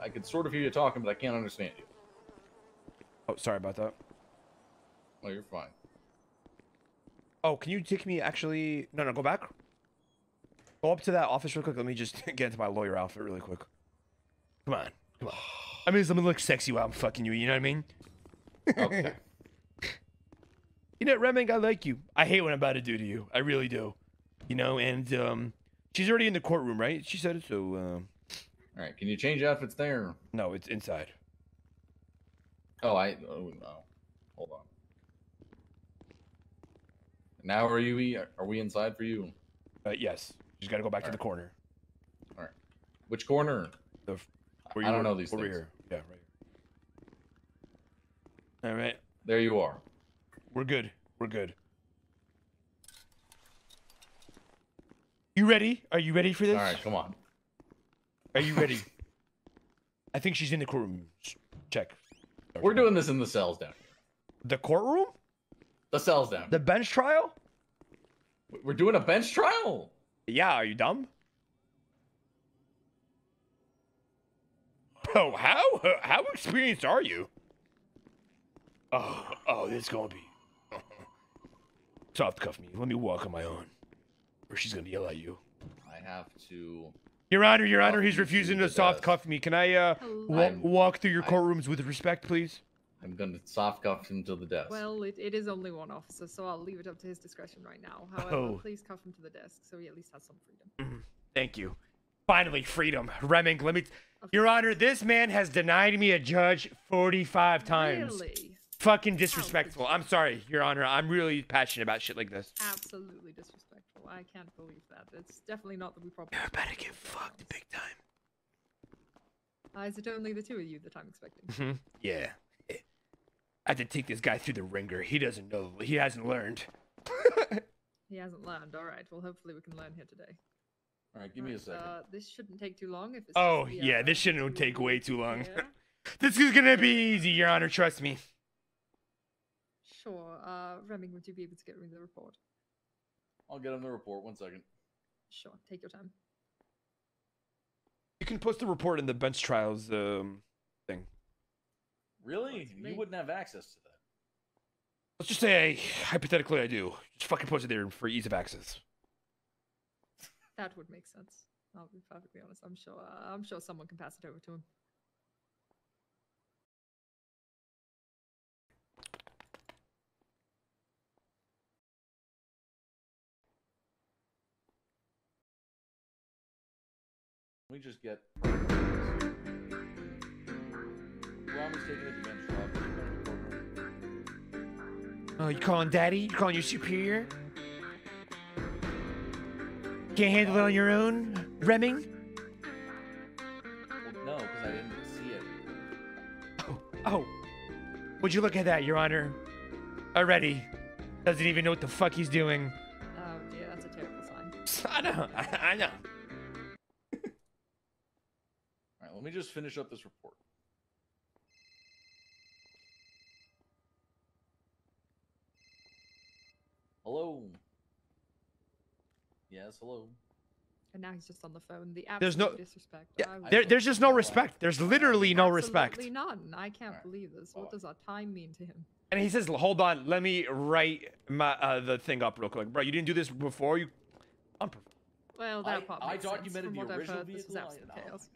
I could sort of hear you talking, but I can't understand you. Oh, sorry about that. Oh, you're fine. Oh, can you take me actually? No, go back. Go up to that office real quick. Let me just get into my lawyer outfit really quick. Come on. I mean, something look sexy while I'm fucking you. You know what I mean? Okay. You know, Remming, I like you. I hate what I'm about to do to you. I really do. You know, and she's already in the courtroom, right? She said it, so. All right. Can you change outfits there? No, it's inside. Oh, no. Hold on. Now are we inside for you? Yes. She's got to go back to the corner. All right. Which corner? I don't know these over things. Here. Yeah, right here. All right. There you are. We're good. We're good. You ready? Are you ready for this? All right, come on. Are you ready? I think she's in the courtroom. Check. We're doing this in the cells down here. The courtroom? The cells down here. The bench trial? We're doing a bench trial? Yeah, are you dumb? Oh, how experienced are you? Oh, this is gonna be... Soft cuff me. Let me walk on my own. Or she's gonna yell at you. I have to... Your Honor, he's refusing to soft cuff me. Can I walk through your courtrooms with respect, please? I'm gonna soft cuff him to the desk. Well, it is only one officer, so I'll leave it up to his discretion right now. However, please cuff him to the desk so he at least has some freedom. Thank you. Finally, freedom. Remming, let me... Your Honor, this man has denied me a judge 45 times. Really? Fucking disrespectful. I'm sorry, Your Honor. I'm really passionate about shit like this. Absolutely disrespectful. I can't believe that. It's definitely not that we probably... You're about to get fucked big time. Is it only the two of you that I'm expecting? Yeah. I had to take this guy through the ringer. He doesn't know. He hasn't learned. He hasn't learned. All right. Well, hopefully we can learn here today. All right, give me a second. This shouldn't take too long. If it's yeah, this shouldn't take way too long. This is gonna be easy, Your Honor. Trust me. Sure. Remming, would you be able to get me the report? I'll get him the report. 1 second. Sure. Take your time. You can post the report in the bench trials thing. Really? You wouldn't have access to that. Let's just say, hypothetically, I do. Just fucking post it there for ease of access. That would make sense. I'll be perfectly honest. I'm sure someone can pass it over to him. Let me just get... Ramee's taking it to bench trial. Oh, you calling daddy? You calling your superior? Can't handle it on your own, Remming? Well, no, because I didn't see it. Oh. Would you look at that, Your Honor? Already. Doesn't even know what the fuck he's doing. Oh dear, that's a terrible sign. I know. Alright, let me just finish up this report. Hello? Yes, hello? And now he's just on the phone. The There's no disrespect. Yeah, there's just no respect. There's literally no respect. Absolutely none. I can't believe this. What does our time mean to him? And he says, "Hold on, let me write my the thing up real quick, bro. You didn't do this before. You." Well, that part makes sense. documented From the what I've original heard, this was vehicle. absolute chaos.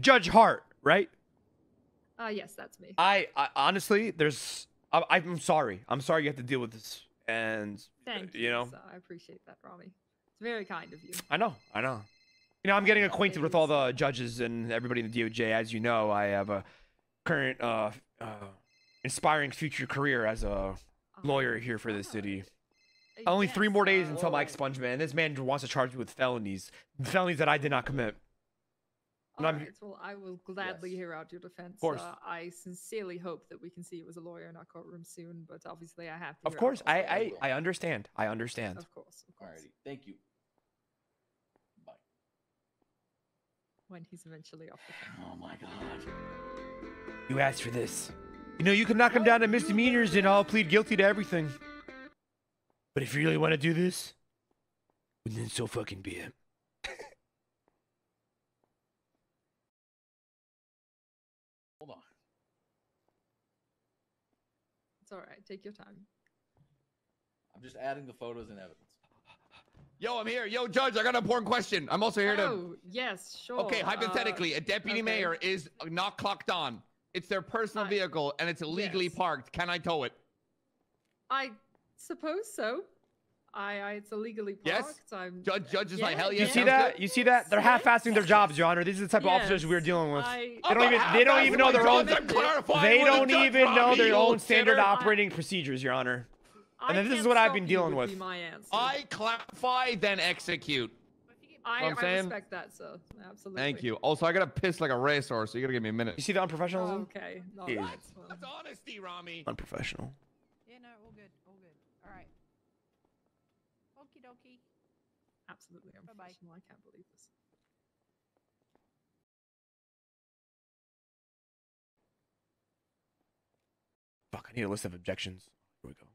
Judge Hart, right? Yes, that's me. I honestly, I'm sorry. I'm sorry you have to deal with this, and Thank you. You know, I appreciate that, Ramee. It's very kind of you. I know. You know, I'm getting acquainted with all the judges and everybody in the DOJ. As you know, I have a current inspiring future career as a lawyer here for the city. Only 3 more days until my expungement, and this man wants to charge me with felonies that I did not commit. Alright, well, I will gladly hear out your defense. Of course. I sincerely hope that we can see you as a lawyer in our courtroom soon, but obviously I have to. Of course, I understand. I understand. Of course. Alrighty, thank you. Bye. When he's eventually off the phone. Oh my god. You asked for this. You know, you can knock him down to misdemeanors and I'll plead guilty to everything. But if you really want to do this, then so fucking be it. Hold on. It's all right. Take your time. I'm just adding the photos and evidence. Yo, I'm here. Yo, Judge, I got an important question. I'm also here to... Oh, yes, sure. Okay, hypothetically, a deputy mayor is not clocked on. It's their personal vehicle, and it's illegally parked. Can I tow it? I suppose so. It's illegally parked. Yes. Judge is like, hell yeah. You see that? You see that? They're half-assing their jobs, Your Honor. These are the type of officers we're dealing with. They don't even know their own. They don't even know their own standard operating procedures, Your Honor. And then this is what I've been dealing with. I clarify, then execute. I respect that, sir. Absolutely. Thank you. Also, I gotta piss like a racehorse, so you gotta give me a minute. You see the unprofessionalism? Okay. No, that's honesty, Ramee. Unprofessional. Yeah, no, all good. All good. All right. Okie dokie. Absolutely unprofessional. I can't believe this. Fuck, I need a list of objections. Here we go.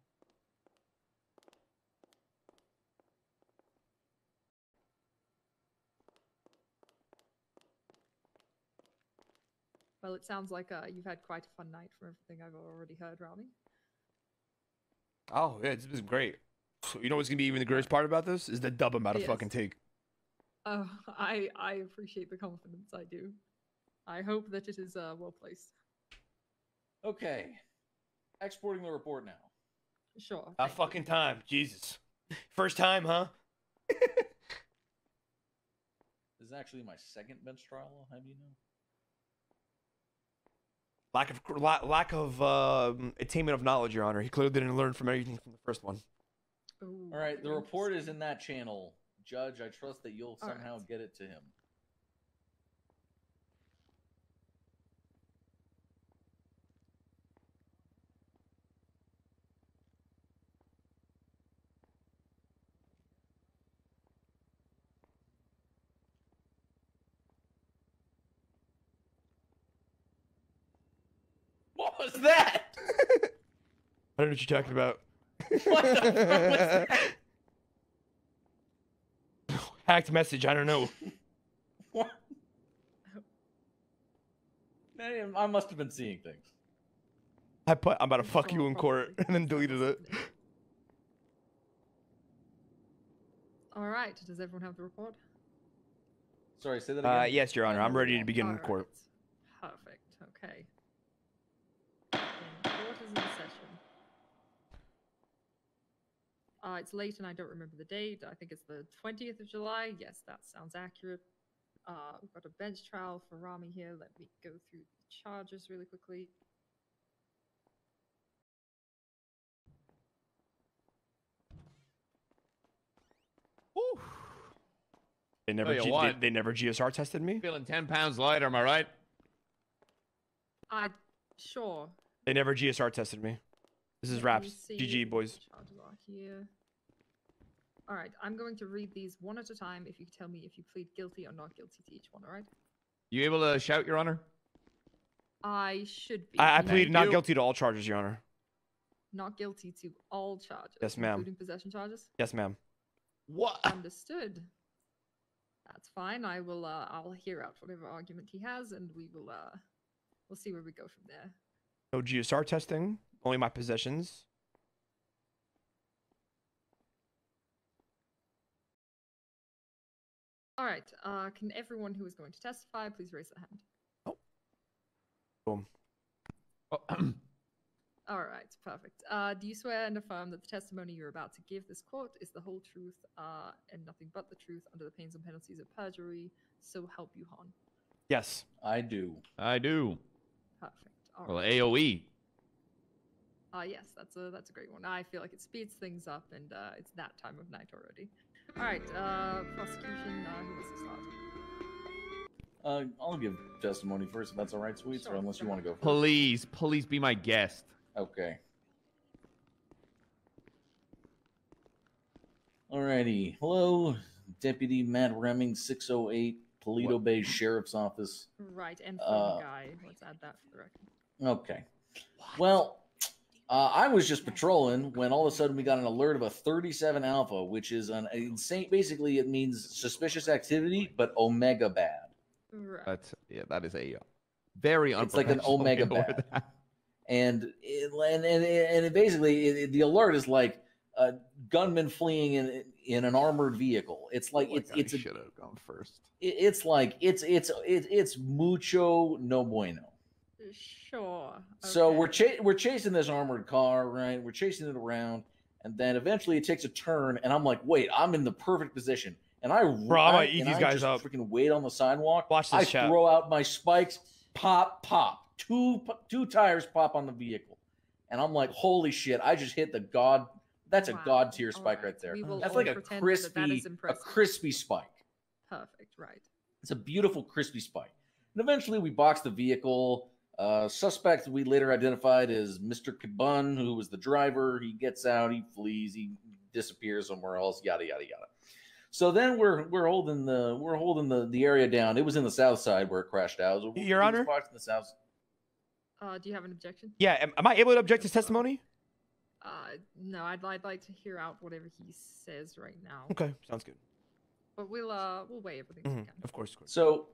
Well, it sounds like you've had quite a fun night from everything I've already heard, Ramee. Oh, yeah, it's been great. You know what's gonna be even the greatest part about this? Is the dub I'm about to fucking take. Oh, I appreciate the confidence. I do. I hope that it is well placed. Okay. Exporting the report now. Sure. About fucking time. Jesus. First time, huh? This is actually my second bench trial. How do you know? Lack of attainment of knowledge, Your Honor. He clearly didn't learn from anything from the first one. Ooh, all right, the report is in that channel. Judge, I trust that you'll somehow get it to him. What was that? I don't know what you're talking about. What the fuck was that? Hacked message, I don't know. What? I must have been seeing things. I'm about to fuck you in court and then deleted it. All right. Does everyone have the report? Sorry, say that again. Yes, Your Honor. I'm ready to begin in court. Perfect. Okay. Court is in session. It's late and I don't remember the date. I think it's the 20th of July. Yes, that sounds accurate. We've got a bench trial for Ramee here. Let me go through the charges really quickly. Woo. They never GSR tested me? Feeling 10 pounds lighter, am I right? Sure. They never GSR tested me. This is Raps. GG, boys. Charges are here. All right, I'm going to read these one at a time. If you tell me if you plead guilty or not guilty to each one, all right? You able to shout, Your Honor? I should be. I plead not guilty to all charges, Your Honor. Not guilty to all charges. Yes, ma'am. Including possession charges? Yes, ma'am. What? Understood. That's fine. I'll hear out whatever argument he has, and we'll see where we go from there. No GSR testing. Only my possessions. All right. Can everyone who is going to testify please raise their hand? Oh. Boom. Oh. All right. Perfect. Do you swear and affirm that the testimony you're about to give this court is the whole truth and nothing but the truth under the pains and penalties of perjury? So help you, Han. Yes. I do. I do. Perfect. All well, right. AOE. Yes, that's a great one. I feel like it speeds things up, and it's that time of night already. All right, prosecution. Who wants to start? I'll give testimony first, if that's all right, Sweets, or unless you want to go first. Please be my guest. Okay. Alrighty. Hello, Deputy Matt Remming, 608 Toledo Bay Sheriff's Office. Right, and phone guy. Let's add that for the record. Okay. Well, I was just patrolling when all of a sudden we got an alert of a 37 Alpha, which is an insane. Basically, it means suspicious activity, but Omega bad. Right. That is a very It's like an unprofessional way Omega to word bad. that. And it basically the alert is like a gunman fleeing in an armored vehicle. It's like it's should have gone first. it's like it's mucho no bueno. Sure. So okay. we're chasing this armored car, right? We're chasing it around, and then eventually it takes a turn, and I'm like, wait, I'm in the perfect position, and I'm gonna eat these guys just up. freaking wait on the sidewalk. Watch this, I chat. throw out my spikes, pop. Two tires pop on the vehicle, and I'm like, holy shit! I just hit the god. That's a Wow. god tier All spike right. right there. We will That's all like a pretend that is a impressive. crispy spike. Perfect. Right. It's a beautiful crispy spike. And eventually we box the vehicle. Suspect we later identified as Mr. Kabun, who was the driver. He gets out, he flees, he disappears somewhere else, yada yada yada. So then we're holding the area down. It was in the south side where it crashed out. So Your it was Honor? parked in the south. Do you have an objection? Yeah, am I able to object his testimony? No, I'd like to hear out whatever he says right now. Okay, sounds good. But we'll weigh everything we can. Of course. So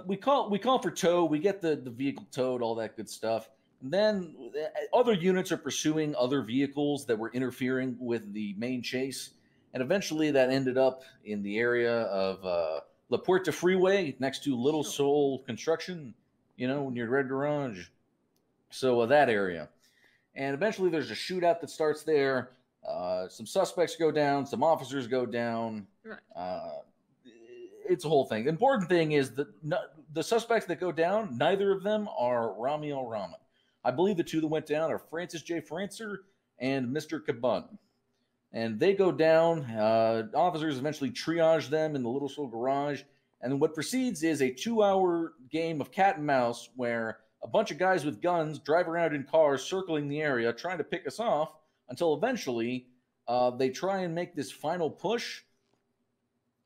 we call for tow. We get the vehicle towed, all that good stuff. And then other units are pursuing other vehicles that were interfering with the main chase. And eventually that ended up in the area of La Puerta Freeway next to Little Soul Construction, near Red Garage. So that area. And eventually there's a shootout that starts there. Some suspects go down. Some officers go down. Right. It's a whole thing. The important thing is that the suspects that go down, neither of them are Ramee or Raman. I believe the two that went down are Francis J. Francer and Mr. Kabun. And they go down. Officers eventually triage them in the Little Soul Garage. And what proceeds is a 2-hour game of cat and mouse where a bunch of guys with guns drive around in cars circling the area trying to pick us off until eventually they try and make this final push.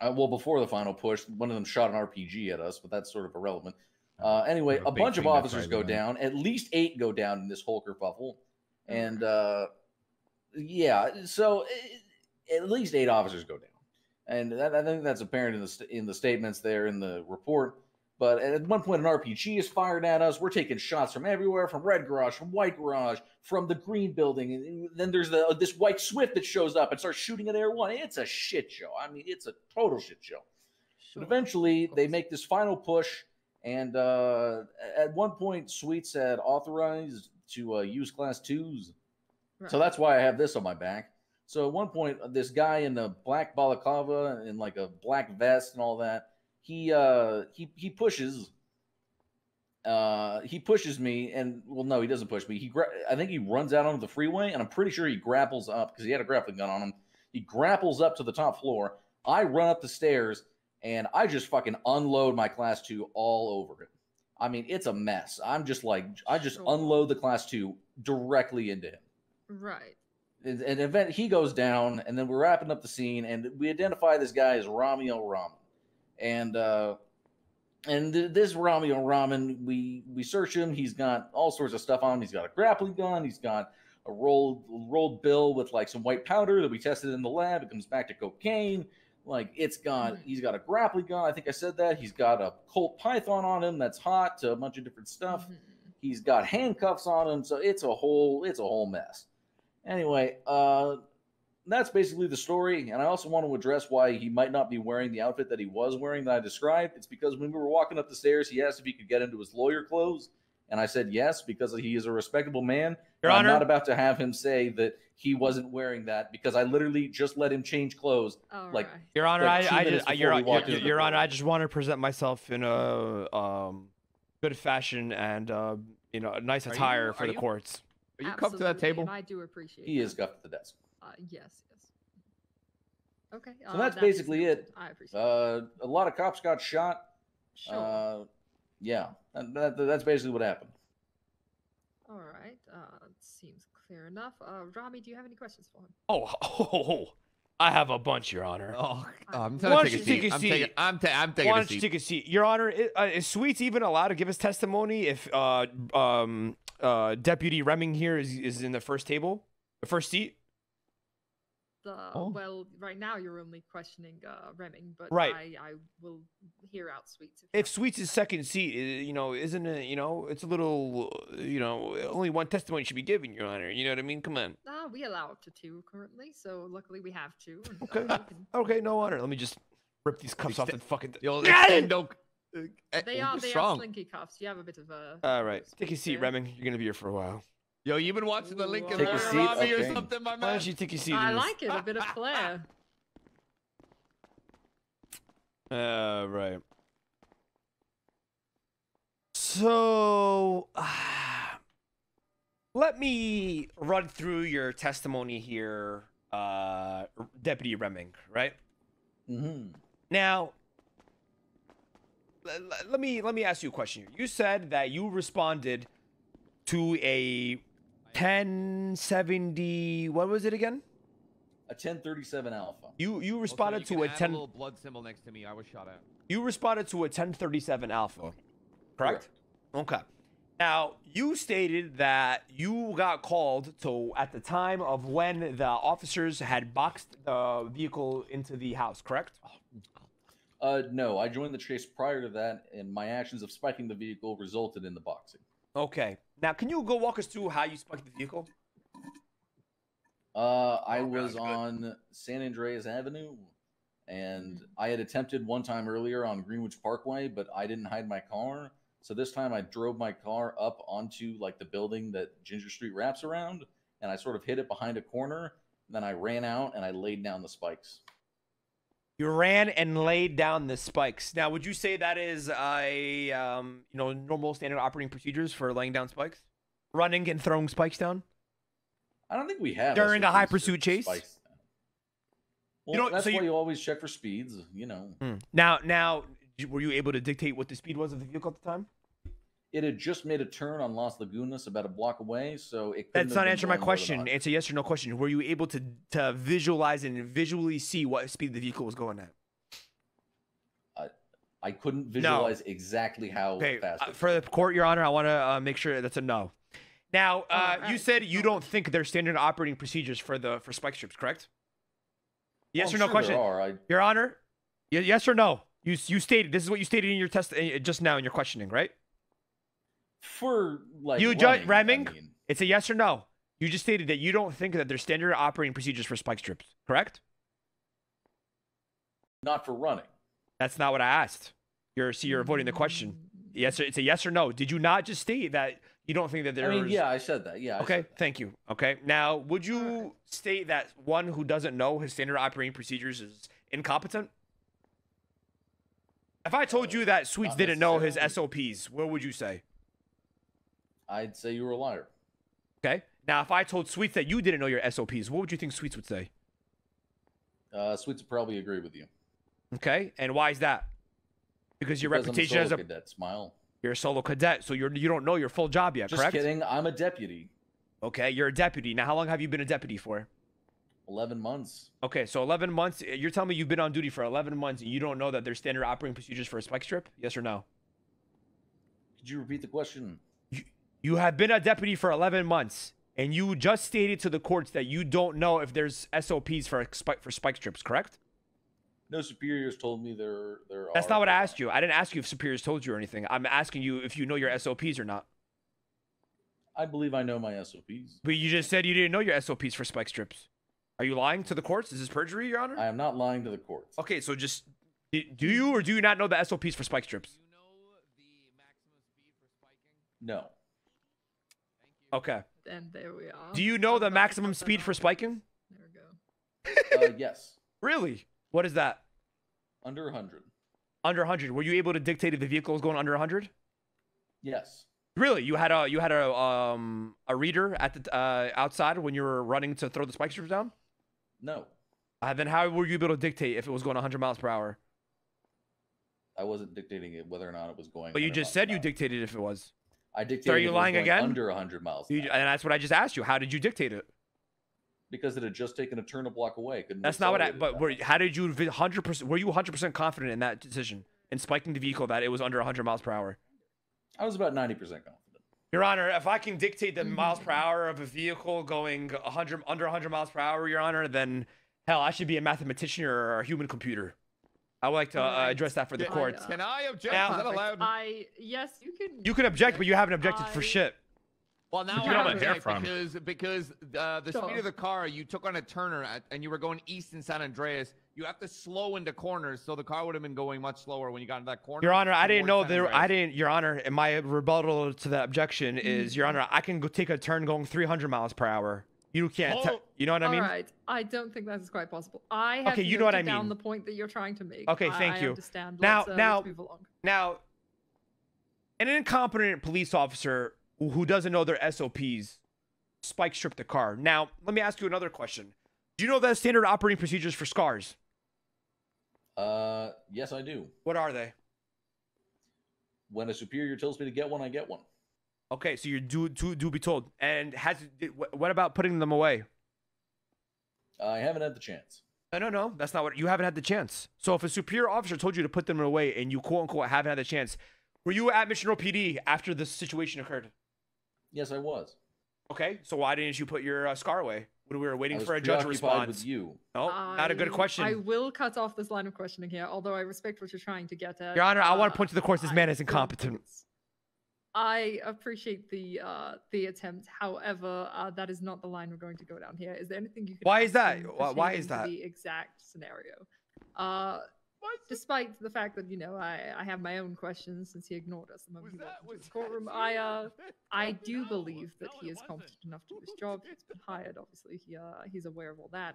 Well, before the final push, one of them shot an RPG at us, but that's sort of irrelevant. Anyway, a bunch of officers go down. At least 8 go down in this whole kerfuffle. And so at least 8 officers go down. And I think that's apparent in the statements there in the report. But at one point, an RPG is fired at us. We're taking shots from everywhere, from Red Garage, from White Garage, from the Green Building. And then there's this white Swift that shows up and starts shooting at Air One. It's a shit show. I mean, it's a total shit show. Sure. But eventually, they make this final push. And at one point, Sweets had authorized to use Class 2s. Right. So that's why I have this on my back. So at one point, this guy in a black balaclava and like a black vest and all that, he pushes me, and well, no, he doesn't push me. I think he runs out onto the freeway, and I'm pretty sure he grapples up because he had a grappling gun on him. He grapples up to the top floor. I run up the stairs, and I just fucking unload my Class 2 all over it. I mean, it's a mess. I just unload the Class 2 directly into him. Right. An event, he goes down, and then we're wrapping up the scene, and we identify this guy as Ramee Raman. And this Ramee Raman, we search him. He's got all sorts of stuff on him. He's got a grappling gun. He's got a rolled bill with like some white powder that we tested in the lab. It comes back to cocaine. Like he's got a grappling gun. I think I said that. He's got a Colt Python on him that's hot to a bunch of different stuff. Mm-hmm. He's got handcuffs on him. So it's a whole mess. Anyway, that's basically the story. And I also want to address why he might not be wearing the outfit that he was wearing that I described. It's because when we were walking up the stairs, he asked if he could get into his lawyer clothes. And I said yes, because he is a respectable man. Your Honor, I'm not about to have him say that he wasn't wearing that because I literally just let him change clothes. Right. Your Honor, Your Honor, I just want to present myself in a good fashion and a nice attire for the courts. Are you cuffed to that table? And I do appreciate He is cuffed to the desk. Yes. Okay. So that's basically it. I appreciate it. A lot of cops got shot. Sure. Yeah, that's basically what happened. All right. Seems clear enough. Ramee, do you have any questions for him? Oh, I have a bunch, Your Honor. I'm going to take a seat. I'm taking a seat. Take a seat. Your Honor, is Sweets even allowed to give his testimony if Deputy Remming here is in the first table, the first seat. Oh. Well, right now you're only questioning Remming, but Right. I will hear out Sweets. If Sweets' second seat, you know, isn't it? You know, it's a little, you know, only one testimony should be given, Your Honor. You know what I mean? Come on. We allow up to 2 currently, so luckily we have 2. And, Okay. we can- Okay, no honor. Let me just rip these cuffs off and fucking. Yo, extendo. They are strong. slinky cuffs. You have a bit of a. All right, take a space seat, there. Remming. You're gonna be here for a while. Yo, you been watching the Lincoln Take a Lawyer seat, Robbie or okay. something, my Why man? don't you take a seat? I in this? like it. A bit of flair. Right. So, let me run through your testimony here, Deputy Remming, right? Mm-hmm. Now, let me ask you a question here. You said that you responded to a 1070. What was it again? A 1037 Alpha. You responded Also, to you a can add 10. a little blood symbol next to me. I was shot at. You responded to a 1037 Alpha, correct? Okay. Now, you stated that you got called to at the time of when the officers had boxed the vehicle into the house, correct? No, I joined the chase prior to that, and my actions of spiking the vehicle resulted in the boxing. Okay. Now, can you go walk us through how you spiked the vehicle? I Oh, was God, on San Andreas Avenue, and I had attempted one time earlier on Greenwich Parkway, but I didn't hide my car. So this time I drove my car up onto like the building that Ginger Street wraps around, and I sort of hit it behind a corner. Then I ran out and I laid down the spikes. You ran and laid down the spikes. Now, would you say that is normal standard operating procedures for laying down spikes? Running and throwing spikes down? I don't think we have During a SOPs high for pursuit chase? spikes. Well, You know, that's so why you- you always check for speeds, you know. Now, were you able to dictate what the speed was of the vehicle at the time? It had just made a turn on Las Lagunas about a block away, so it couldn't That's have not been answering my going more than question. 100. It's a yes or no question. Were you able to visualize and visually see what speed the vehicle was going at? I couldn't visualize exactly how Okay, fast. it for the court, Your Honor, I want to make sure that's a no. Now, you Alright. said you don't think there's standard operating procedures for spike strips, correct? Yes or no question, There Your Honor. Yes or no? You stated this is what you stated in your test just now in your questioning, right? For like You judge running, Remming? I mean, It's a yes or no. You just stated that you don't think that there's standard operating procedures for spike strips, correct? not for running. That's not what I asked. You're avoiding the question. Yes, it's a yes or no. Did you not just state that you don't think that there's? I mean, yeah, I said that. Yeah. I Okay, said that. thank you. Okay, now would you state that one who doesn't know his standard operating procedures is incompetent? If I told you that Sweets Not didn't know his necessarily. SOPs, what would you say? I'd say you were a liar. Okay. Now, if I told Sweets that you didn't know your SOPs, what would you think Sweets would say? Sweets would probably agree with you. Okay, and why is that? Because your Because reputation I'm as solo a cadet. Smile. you're a solo cadet, so you don't know your full job yet, Just correct? kidding. I'm a deputy. Okay, you're a deputy. Now, how long have you been a deputy for? 11 months. Okay, so 11 months. You're telling me you've been on duty for 11 months and you don't know that there's standard operating procedures for a spike strip? Yes or no? Could you repeat the question? You have been a deputy for 11 months and you just stated to the courts that you don't know if there's SOPs for spike strips, correct? No superiors told me there That's are. not what I asked you. I didn't ask you if superiors told you or anything. I'm asking you if you know your SOPs or not. I believe I know my SOPs. But you just said you didn't know your SOPs for spike strips. Are you lying to the courts? Is this perjury, Your Honor? I am not lying to the courts. Okay, so just do you or do you not know the SOPs for spike strips? You know the maximum speed for spiking? No. Thank you. Okay. And there we are. Do you know I'm the about to maximum put that speed for on. spiking? There we go. Yes. Really? What is that? Under 100. Under 100. Were you able to dictate if the vehicle was going under 100? Yes. Really? You had a reader at the outside when you were running to throw the spike strips down? No. Then how were you able to dictate if it was going 100 miles per hour? I wasn't dictating it whether or not it was going. But you 100 just miles said an you hour. dictated if it was. I dictated. So are it you was lying going again? Under 100 miles. And an hour. that's what I just asked you. How did you dictate it? Because it had just taken a turn a block away. Couldn't That's not what I. accelerate it But that much. how did you 100%? Were you 100% confident in that decision in spiking the vehicle that it was under 100 miles per hour? I was about 90% confident. Your Honor, if I can dictate the miles per hour of a vehicle going under 100 miles per hour, Your Honor, then hell, I should be a mathematician or a human computer. I would like to address that for the court. Can I object? Now- Is that allowed? Yes, you can. You can object, but you haven't objected for shit. Well, now You know I where they're object because the speed of the car, you took on a turner and you were going east in San Andreas. You have to slow into corners, so the car would have been going much slower when you got into that corner. Your Honor, I didn't know towards San there. I Andreas. didn't. Your Honor, and my rebuttal to the objection is, Your Honor, I can go take a turn going 300 miles per hour. You can't. You know what I mean? All right. I don't think that is quite possible. I have Okay, you know what I noted down mean. the point that you're trying to make. Okay, thank I you. understand. Now- let's move along. Now, an incompetent police officer who doesn't know their SOPs spike stripped the car. Now, let me ask you another question. Do you know the standard operating procedures for scars? Yes, I do. What are they? When a superior tells me to get one, I get one. Okay, so you do be told. And what about putting them away? I haven't had the chance. No, that's not what you haven't had the chance. So if a superior officer told you to put them away and you quote unquote haven't had the chance, were you at Mission Row PD after this situation occurred? Yes, I was. Okay, so why didn't you put your scar away when we were waiting I was for a judge preoccupied response? with you. No, not a good question. I will cut off this line of questioning here, although I respect what you're trying to get at. Your Honor, I want to point to the court. This man is don't incompetent. think I appreciate the attempt. However, that is not the line we're going to go down here. Is there anything you can? Why is ask that? him Why is pertaining to that? The exact scenario. Despite the fact that I have my own questions since he ignored us the moment he walked into the courtroom. I do believe that he is competent enough to do his job. He's been hired, obviously. He's aware of all that.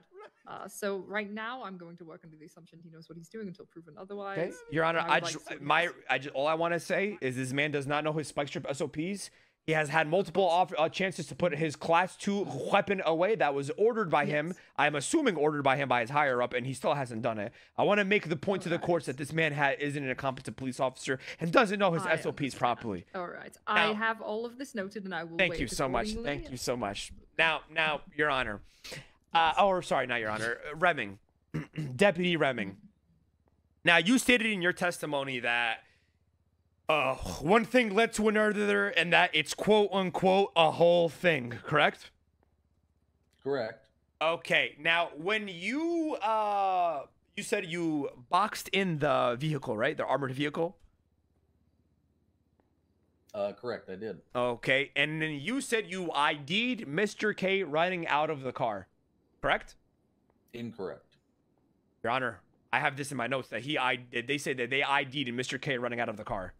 So right now, I'm going to work under the assumption he knows what he's doing until proven otherwise. Okay, Your Honor, I would like to see what he all I want to say is this man does not know his spike strip SOPs. He has had multiple chances to put his Class 2 weapon away that was ordered by him. Yes. I'm assuming ordered by him by his higher up, and he still hasn't done it. I want to make the point to the courts that this man isn't an incompetent police officer and doesn't know his I SOPs understand. properly. All right. Now- I have all of this noted, and I will. Thank wait you so much. accordingly. Thank you so much. Now, Your Honor. Sorry, not Your Honor. Remming. Deputy Remming. Now, you stated in your testimony that one thing led to another and that it's quote unquote a whole thing, correct? Correct. Okay. Now, when you said you boxed in the vehicle, right? The armored vehicle? Correct, I did. Okay. And then you said you ID'd Mr. K running out of the car, correct? Incorrect. Your Honor, I have this in my notes that they say that they ID'd Mr. K running out of the car.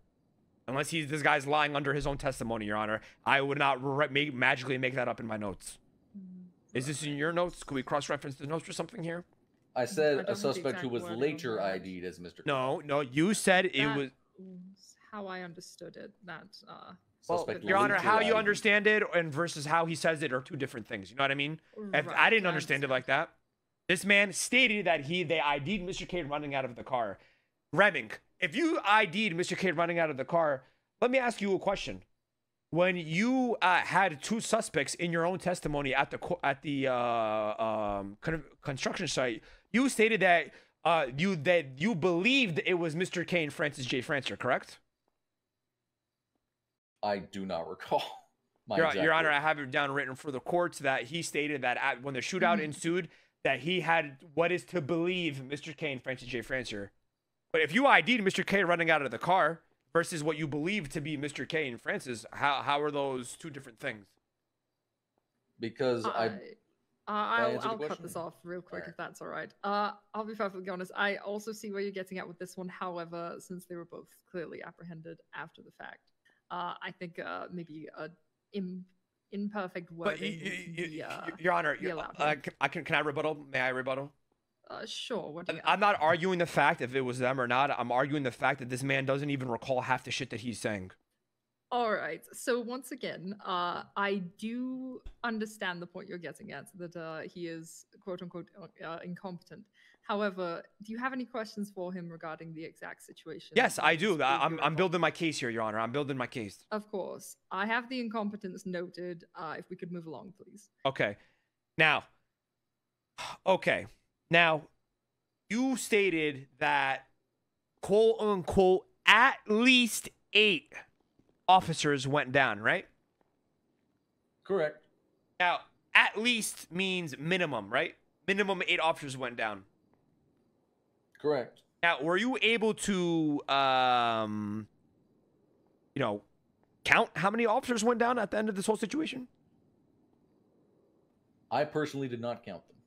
Unless this guy's lying under his own testimony, Your Honor. I would not magically make that up in my notes. Is this in your notes? Could we cross-reference the notes or something here? I I said don't a have the suspect who exact was wording later on that. ID'd as Mr. No, you said it That was... was how I understood it. That Well, Suspect Your Honor, later how you ID'd. understand it and versus how he says it are two different things. You know what I mean? If I Right, didn't I understand it understand. like that. This man stated that they ID'd Mr. K running out of the car. Remming, if you ID'd Mr. K running out of the car, let me ask you a question. When you had two suspects in your own testimony at the construction site, you stated that you believed it was Mr. K and Francis J. Francer, correct? I do not recall. Your Honor, I have it down written for the courts that he stated that when the shootout ensued, that he had what is to believe Mr. K and Francis J. Francer. But if you ID'd Mr. K running out of the car versus what you believe to be Mr. K and Francis, how are those two different things? Because I'll answer the cut question? this off real quick Alright. if that's all right. I'll be perfectly honest. I also see where you're getting at with this one. However, since they were both clearly apprehended after the fact, I think maybe imperfect But wording would be, Your Honor, be allowed here. can I rebuttal? May I rebuttal? Sure. What do you I'm not arguing the fact if it was them or not. I'm arguing the fact that this man doesn't even recall half the shit that he's saying. All right. So once again, I do understand the point you're getting at, that he is quote unquote incompetent. However, do you have any questions for him regarding the exact situation? Yes, I and do. speed I'm you're building my case here, Your Honor. I'm building my case. Of course. I have the incompetence noted. If we could move along, please. Okay. Now, you stated that, quote unquote, at least 8 officers went down, right? Correct. Now, at least means minimum, right? Minimum 8 officers went down. Correct. Now, were you able to, count how many officers went down at the end of this whole situation? I personally did not count them.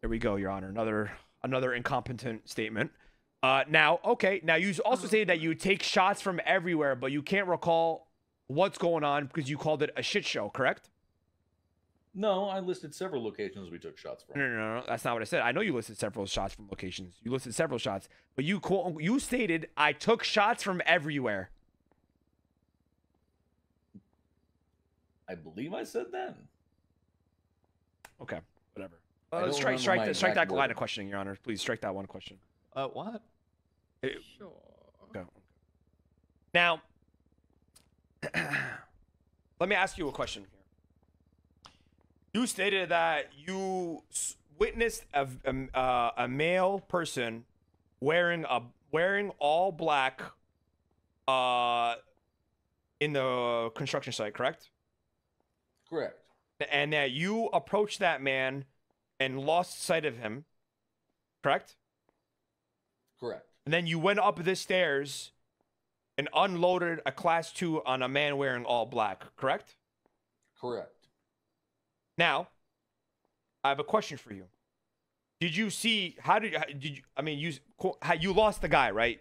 There we go, Your Honor. Another incompetent statement. Now you also say that you take shots from everywhere, but you can't recall what's going on because you called it a shit show, correct? No, I listed several locations we took shots from. No, that's not what I said. I know you listed several shots from locations. You listed several shots, but you stated I took shots from everywhere. I believe I said that. Okay, whatever. Strike that line of questioning, Your Honor. Please strike that one question. What? Sure. Okay. Now, let me ask you a question here. You stated that you witnessed a male person wearing all black in the construction site, correct? Correct. And that you approached that man and lost sight of him, correct? Correct. And then you went up the stairs and unloaded a class 2 on a man wearing all black, correct? Correct. Now, I have a question for you. Did you see, you lost the guy, right?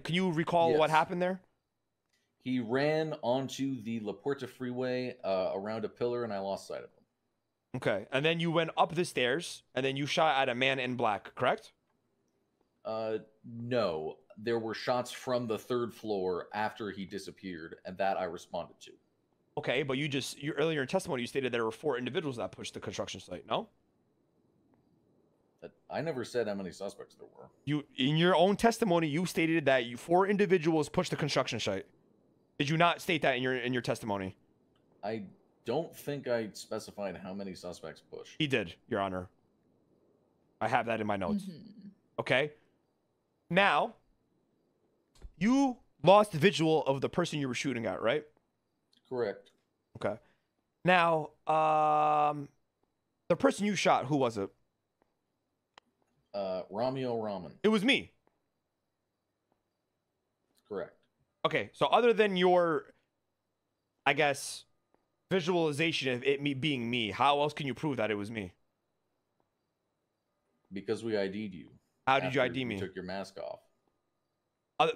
Can you recall what happened there? He ran onto the La Puerta freeway around a pillar, and I lost sight of him. Okay, and then you went up the stairs, and then you shot at a man in black, correct? No. There were shots from the 3rd floor after he disappeared, and that I responded to. Okay, but earlier in testimony, you stated there were 4 individuals that pushed the construction site, no? I never said how many suspects there were. In your own testimony, you stated that 4 individuals pushed the construction site. Did you not state that in your testimony? I don't think I specified how many suspects pushed. He did, Your Honor. I have that in my notes. Mm-hmm. Okay. Now, you lost visual of the person you were shooting at, right? Correct. Okay. Now, the person you shot, who was it? Ramee Ramen. It was me. Correct. Okay, so other than your, I guess, visualization of it being me, how else can you prove that it was me? Because we ID'd you. How did you ID me? You took your mask off.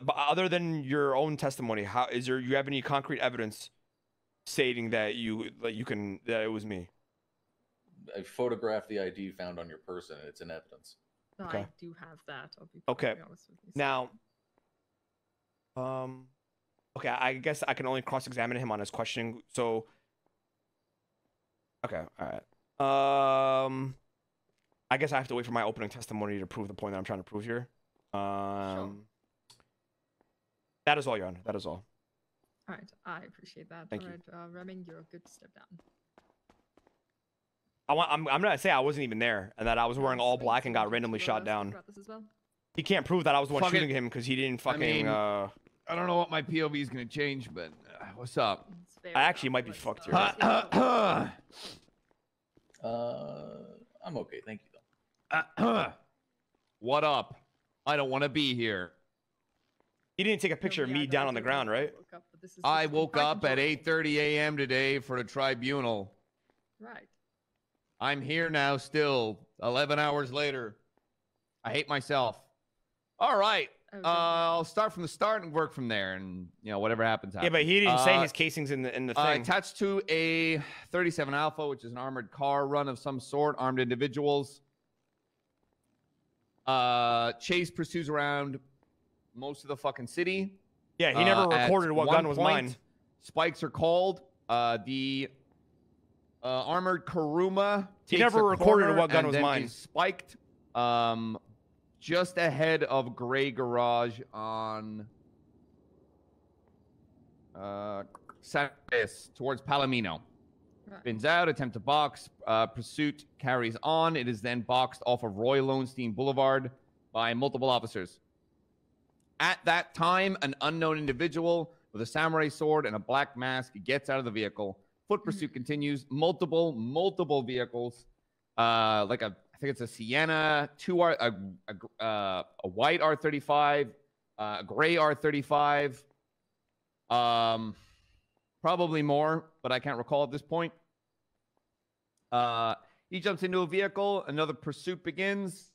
Other than your own testimony, you have any concrete evidence stating that that it was me? I photographed the ID found on your person, and it's in evidence. No, Okay. I do have that. I'll be Okay. honest with you. Now, okay, I guess I can only cross-examine him on his questioning. So, okay, all right. I guess I have to wait for my opening testimony to prove the point that I'm trying to prove here. Sure. That is all, Your Honor. That is all. All right, I appreciate that. Thank All you. right, Remming, you're good to step down. I'm gonna say I wasn't even there, and that I was wearing all Sweet, black and got so randomly you, shot speak down. about this as well? He can't prove that I was the one Fuck it. shooting him because he didn't fucking. mean, I I don't know what my POV is going to change, but what's up? It's fair actually enough. might be Let's, fucked here. see how it goes. I'm okay. Thank you, though. What up? I don't want to be here. He didn't take a picture of Yeah, me I down know on the you ground, right? woke up, but this is I just woke quite up at enjoyable. 8:30 a.m. today for the tribunal. Right. I'm here now still, 11 hours later. I hate myself. All right. Oh, good. I'll start from the start and work from there, and whatever happens. Yeah, but he didn't say his casings in the thing. Attached to a 37 Alpha, which is an armored car run of some sort, armed individuals. Chase pursues around most of the fucking city. Yeah, he never At recorded what one gun was point, mine. Spikes are called. The armored Karuma. He takes never a recorded corner what gun and was then mine. is spiked. Just ahead of Gray Garage on San Andreas towards Palomino. Right. Spins out, attempt to box. Pursuit carries on. It is then boxed off of Roy Lowenstein Boulevard by multiple officers. At that time, an unknown individual with a samurai sword and a black mask gets out of the vehicle, Foot pursuit continues. Multiple vehicles. I think it's a Sienna, a white R35, a gray R35. Probably more, but I can't recall at this point. He jumps into a vehicle. Another pursuit begins.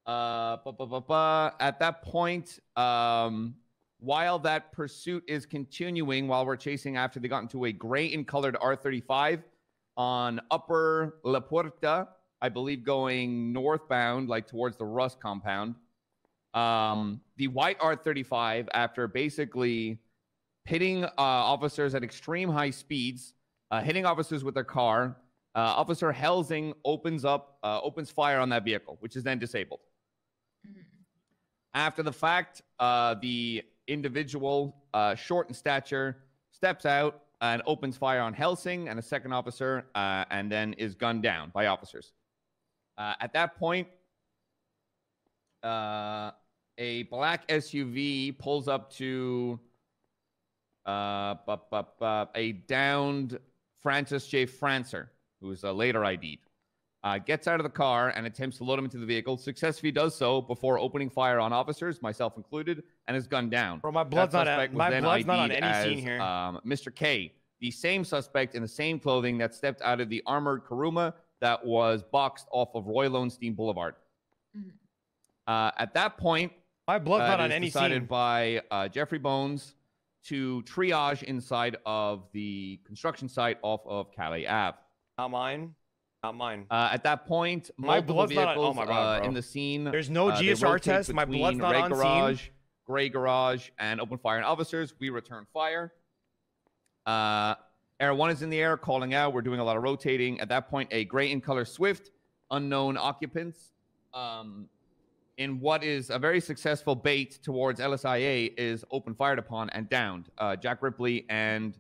At that point, while that pursuit is continuing, while we're chasing after, they got into a gray in colored R35 on Upper La Puerta, I believe going northbound, like towards the Rust compound. The white R35, after basically hitting officers at extreme high speeds, hitting officers with their car, Officer Helsing opens fire on that vehicle, which is then disabled. After the fact, the individual, short in stature, steps out and opens fire on Helsing and a second officer, and then is gunned down by officers. At that point, a black SUV pulls up to a downed Francis J. Francer, who is later ID'd. Gets out of the car and attempts to load him into the vehicle. Successfully does so before opening fire on officers, myself included, and is gunned down. Bro, my blood's not on any scene here. Mr. K, the same suspect in the same clothing that stepped out of the armored Kuruma that was boxed off of Roy Lowenstein Boulevard. At that point, my blood's not on any decided scene. by Jeffrey Bones to triage inside of the construction site off of Calais Ave. Not mine. Not mine. At that point, my multiple blood's not on, vehicles oh my God, in the scene. There's no GSR test. My blood's not red on garage, scene. gray garage, and open fire on officers. We return fire. Air 1 is in the air, calling out. We're doing a lot of rotating. At that point, a gray in color Swift, unknown occupants, in what is a very successful bait towards LSIA, is open fired upon and downed. Jack Ripley and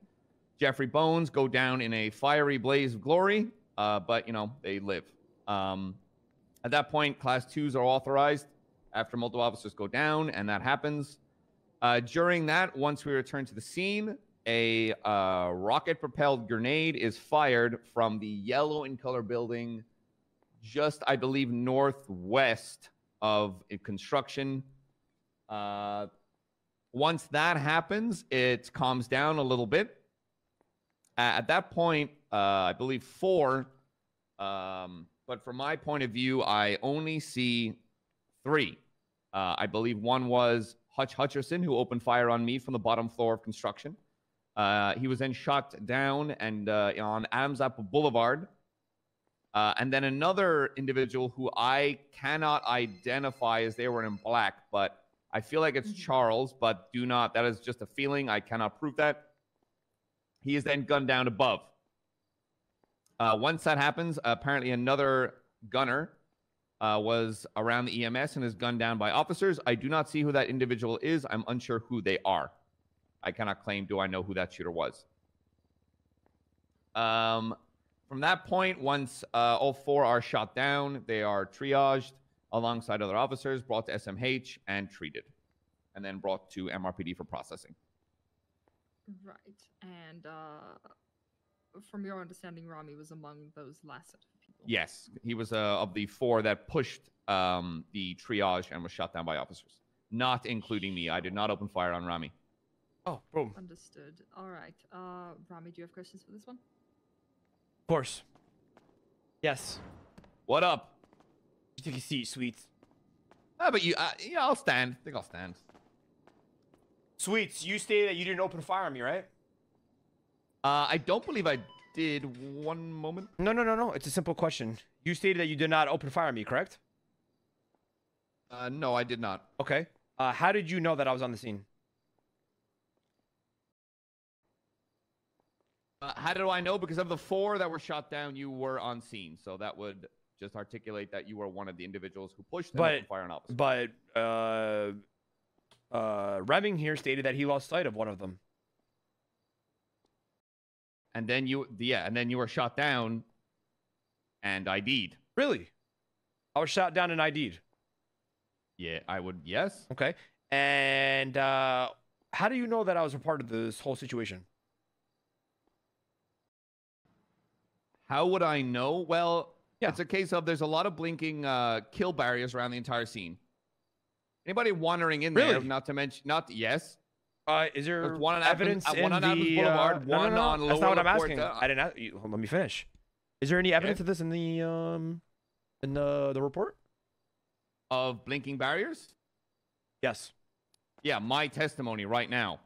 Jeffrey Bones go down in a fiery blaze of glory, but, you know, they live. At that point, Class 2s are authorized after multiple officers go down, and that happens. During that, once we return to the scene, a rocket-propelled grenade is fired from the yellow in color building just, I believe, northwest of construction. Once that happens, it calms down a little bit. At that point, I believe 4, but from my point of view, I only see 3. I believe one was Hutch Hutcherson, who opened fire on me from the bottom floor of construction. He was then shot down and on Adams Apple Boulevard. And then another individual who I cannot identify, as they were in black, but I feel like it's Charles, but that is just a feeling. I cannot prove that. He is then gunned down above. Once that happens, apparently another gunner was around the EMS and is gunned down by officers. I do not see who that individual is. I'm unsure who they are. I cannot claim, do I know who that shooter was? From that point, once all 4 are shot down, they are triaged alongside other officers, brought to SMH and treated, and then brought to MRPD for processing. Right. And from your understanding, Ramee was among those last set of people. Yes, he was of the 4 that pushed the triage and was shot down by officers, not including me. I did not open fire on Ramee. Oh, boom. Understood. All right. Ramee, do you have questions for this one? Of course. Yes. What up? You take a seat, Sweets. But yeah, I'll stand. I think I'll stand. Sweets, you stated that you didn't open fire on me, right? I don't believe I did. One moment. No. It's a simple question. You stated that you did not open fire on me, correct? No, I did not. Okay. How did you know that I was on the scene? How do I know? Because of the 4 that were shot down, you were on scene. So that would just articulate that you were one of the individuals who pushed and opened fire on officers. But Remming here stated that he lost sight of one of them. And then you were shot down and ID'd. Really? I was shot down and ID'd. Yeah, I would. Yes. Okay. And how do you know that I was a part of this whole situation? How would I know? Well, Yeah. it's a case of there's a lot of blinking kill barriers around the entire scene. Anybody wandering in there, Really? not to mention, yes. Is there There's one on evidence Adams- in one on Adams the Boulevard, no, one on That's Lower not what I'm LaPorta. asking. I didn't. Let me finish. Is there any evidence of this in the report? Of blinking barriers? Yes. Yeah, my testimony right now.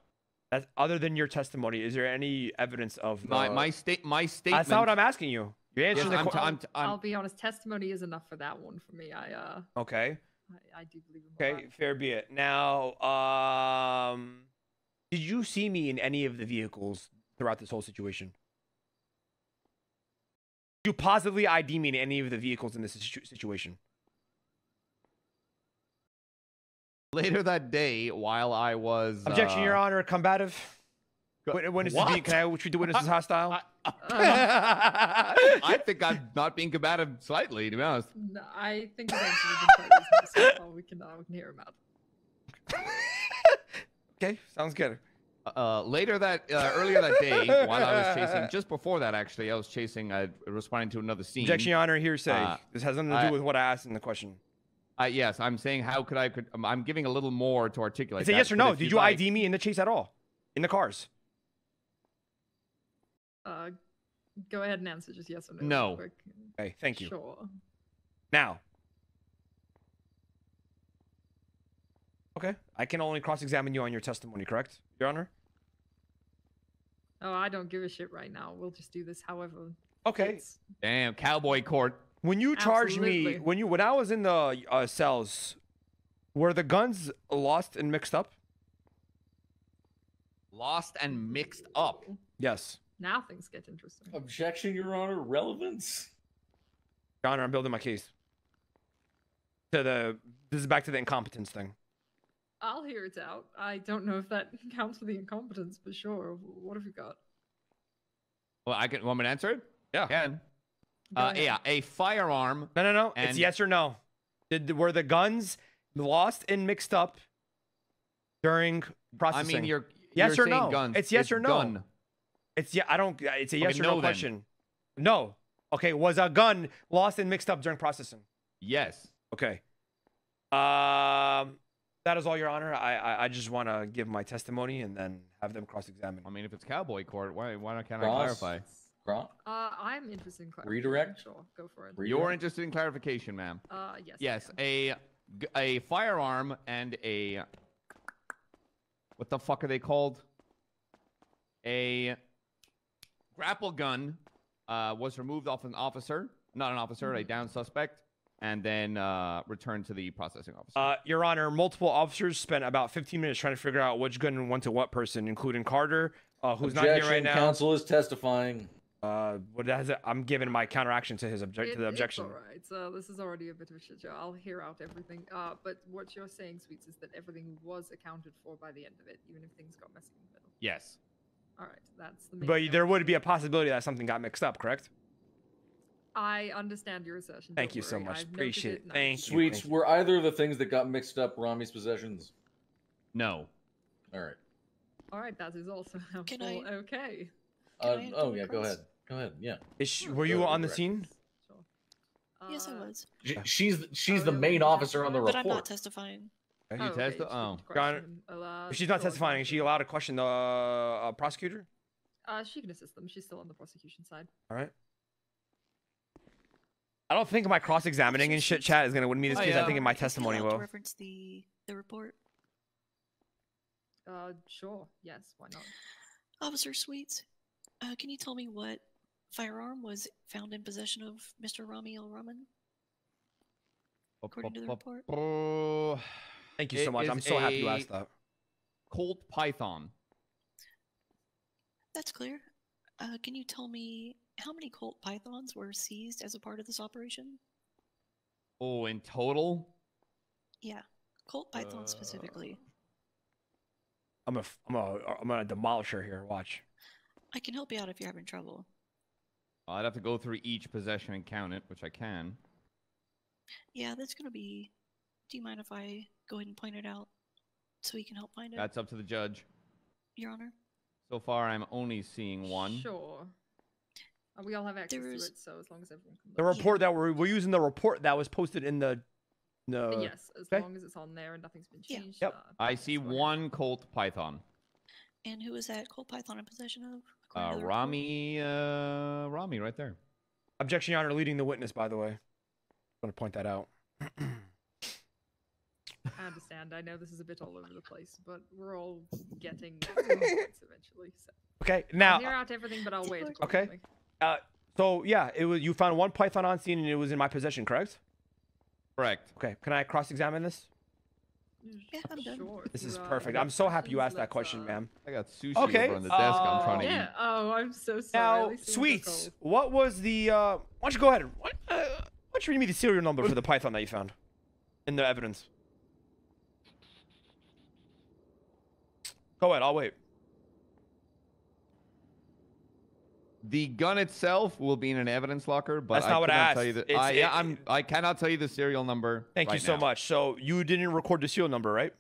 That's, other than your testimony, is there any evidence of My statement. That's not what I'm asking you. You're answering Yes, the I'll be honest. Testimony is enough for that one for me. Okay. I do believe in Okay, that. fair be it. Now, did you see me in any of the vehicles throughout this whole situation? Did you positively ID me in any of the vehicles in this situation? Later that day, while I was Objection, Your Honor. Combative. Witnesses What? can I treat the witnesses hostile? I think I'm not being combative slightly, to be honest. No, I think the answer has been quite reasonable so far. We can hear him out. Okay, sounds good. Earlier that day, while I was chasing, just before that actually, I was chasing, responding to another scene. Objection, Your Honor. Hearsay. This has nothing to do with what I asked in the question. Yes, I'm saying I'm giving a little more to articulate. It's a that, yes or but no. if Did you'd you like- ID me in the chase at all? In the cars? Go ahead and answer just yes or no. No. real quick. Okay, thank you. Sure. Now. Okay, I can only cross-examine you on your testimony, correct, Your Honor? Oh, I don't give a shit right now. We'll just do this however. Okay. fits. Damn, cowboy court. When you charged me, Absolutely. when I was in the cells, were the guns lost and mixed up? Lost and mixed up. Yes. Now things get interesting. Objection, Your Honor. Relevance. Your Honor, I'm building my case. This is back to the incompetence thing. I'll hear it out. I don't know if that counts for the incompetence, but sure. What have you got? Well, want me to answer it? Yeah. Can. Go ahead. Yeah, a firearm. No. It's And- yes or no. Were the guns lost and mixed up during processing? I mean, you're yes or saying no. guns. It's yes or no. Gun. It's It's a yes or no no then. question. No. Okay. Was a gun lost and mixed up during processing? Yes. Okay. That is all, Your Honor. I just want to give my testimony and then have them cross-examine. I mean, if it's cowboy court, why can't I Cross. clarify? Gronk? I'm interested in clarification. Redirect? Sure, go for it. You're interested in clarification, ma'am. Yes. Yes, I am. a firearm and a what the fuck are they called? A grapple gun was removed off an officer, not an officer, a down suspect, and then returned to the processing officer. Your Honor, multiple officers spent about 15 minutes trying to figure out which gun went to what person, including Carter, who's not here right now. Counsel is testifying. I'm giving my counteraction to his to the objection. It's all right. So this is already a bit of a shit show. I'll hear out everything. But what you're saying, Sweets, is that everything was accounted for by the end of it, even if things got messy in the middle. Yes. All right, that's the. Main But note. there would be a possibility that something got mixed up, correct? I understand your assertion. Thank don't you so worry. much. I've noted Appreciate it. and I- Thank you. Sweets, were either of the things that got mixed up Ramee's possessions? No. All right. All right, that is also Can helpful. I- Okay. Can I Oh, go yeah, go across? ahead. Go ahead, yeah. Were you on the scene? Sure. Yes, I was. She's Oh, the really? main officer on the But I'm not report. testifying. You okay, test it? just Oh. question. If she's not sure, testifying, is she allowed to question the prosecutor? She can assist them. She's still on the prosecution side. All right. I don't think my cross-examining and shit chat is gonna win me this Oh, case. yeah. I think in my Is he testimony allowed to will. reference the report. Sure. Yes. Why not? Officer Sweets, can you tell me what firearm was found in possession of Mr. Ramee Rahman, according to the report? Oh, Thank you It so much. is I'm so happy you a- asked that. Colt Python. That's clear. Can you tell me how many Colt Pythons were seized as a part of this operation? Oh, in total? Yeah, Colt Pythons specifically. I'm gonna demolish her here. Watch. I can help you out if you're having trouble. I'd have to go through each possession and count it, which I can. Yeah, that's gonna be. Do you mind if I go ahead and point it out so you can help find it, That's up to the judge. Your Honor? So far, I'm only seeing one. Sure. We all have access There's- to it, so as long as everyone can The look. report that we're using the report that was posted in the. Yes, as okay. long as it's on there and nothing's been Yeah. changed. Yep. I that's see what happened. one Colt Python. And who is that Colt Python in possession of? according to the report? Ramee right there. Objection, Your Honor, leading the witness. By the way, I want to point that out. I understand. I know this is a bit all over the place, but we're all getting points eventually. So Okay, I'll now. hear out everything, but I'll wait. Okay. accordingly. So yeah, it was. You found one Python on scene, and it was in my possession, correct? Correct. Okay. Can I cross-examine this? Yeah, I'm done. Sure, This if is you, perfect. have I'm so happy you questions, asked that let's, question, ma'am. I got sushi Okay, over on the desk. I'm trying to Yeah. eat. Oh, I'm so sorry. Now, At least it wasn't Sweets, cold. what was the? Why don't you go ahead? Why don't you read me the serial number for the Python that you found in the evidence? Go ahead. I'll wait. The gun itself will be in an evidence locker, but That's not what I cannot tell you asked. the, I cannot tell you the serial number. Thank you right so now. much. So you didn't record the serial number, right?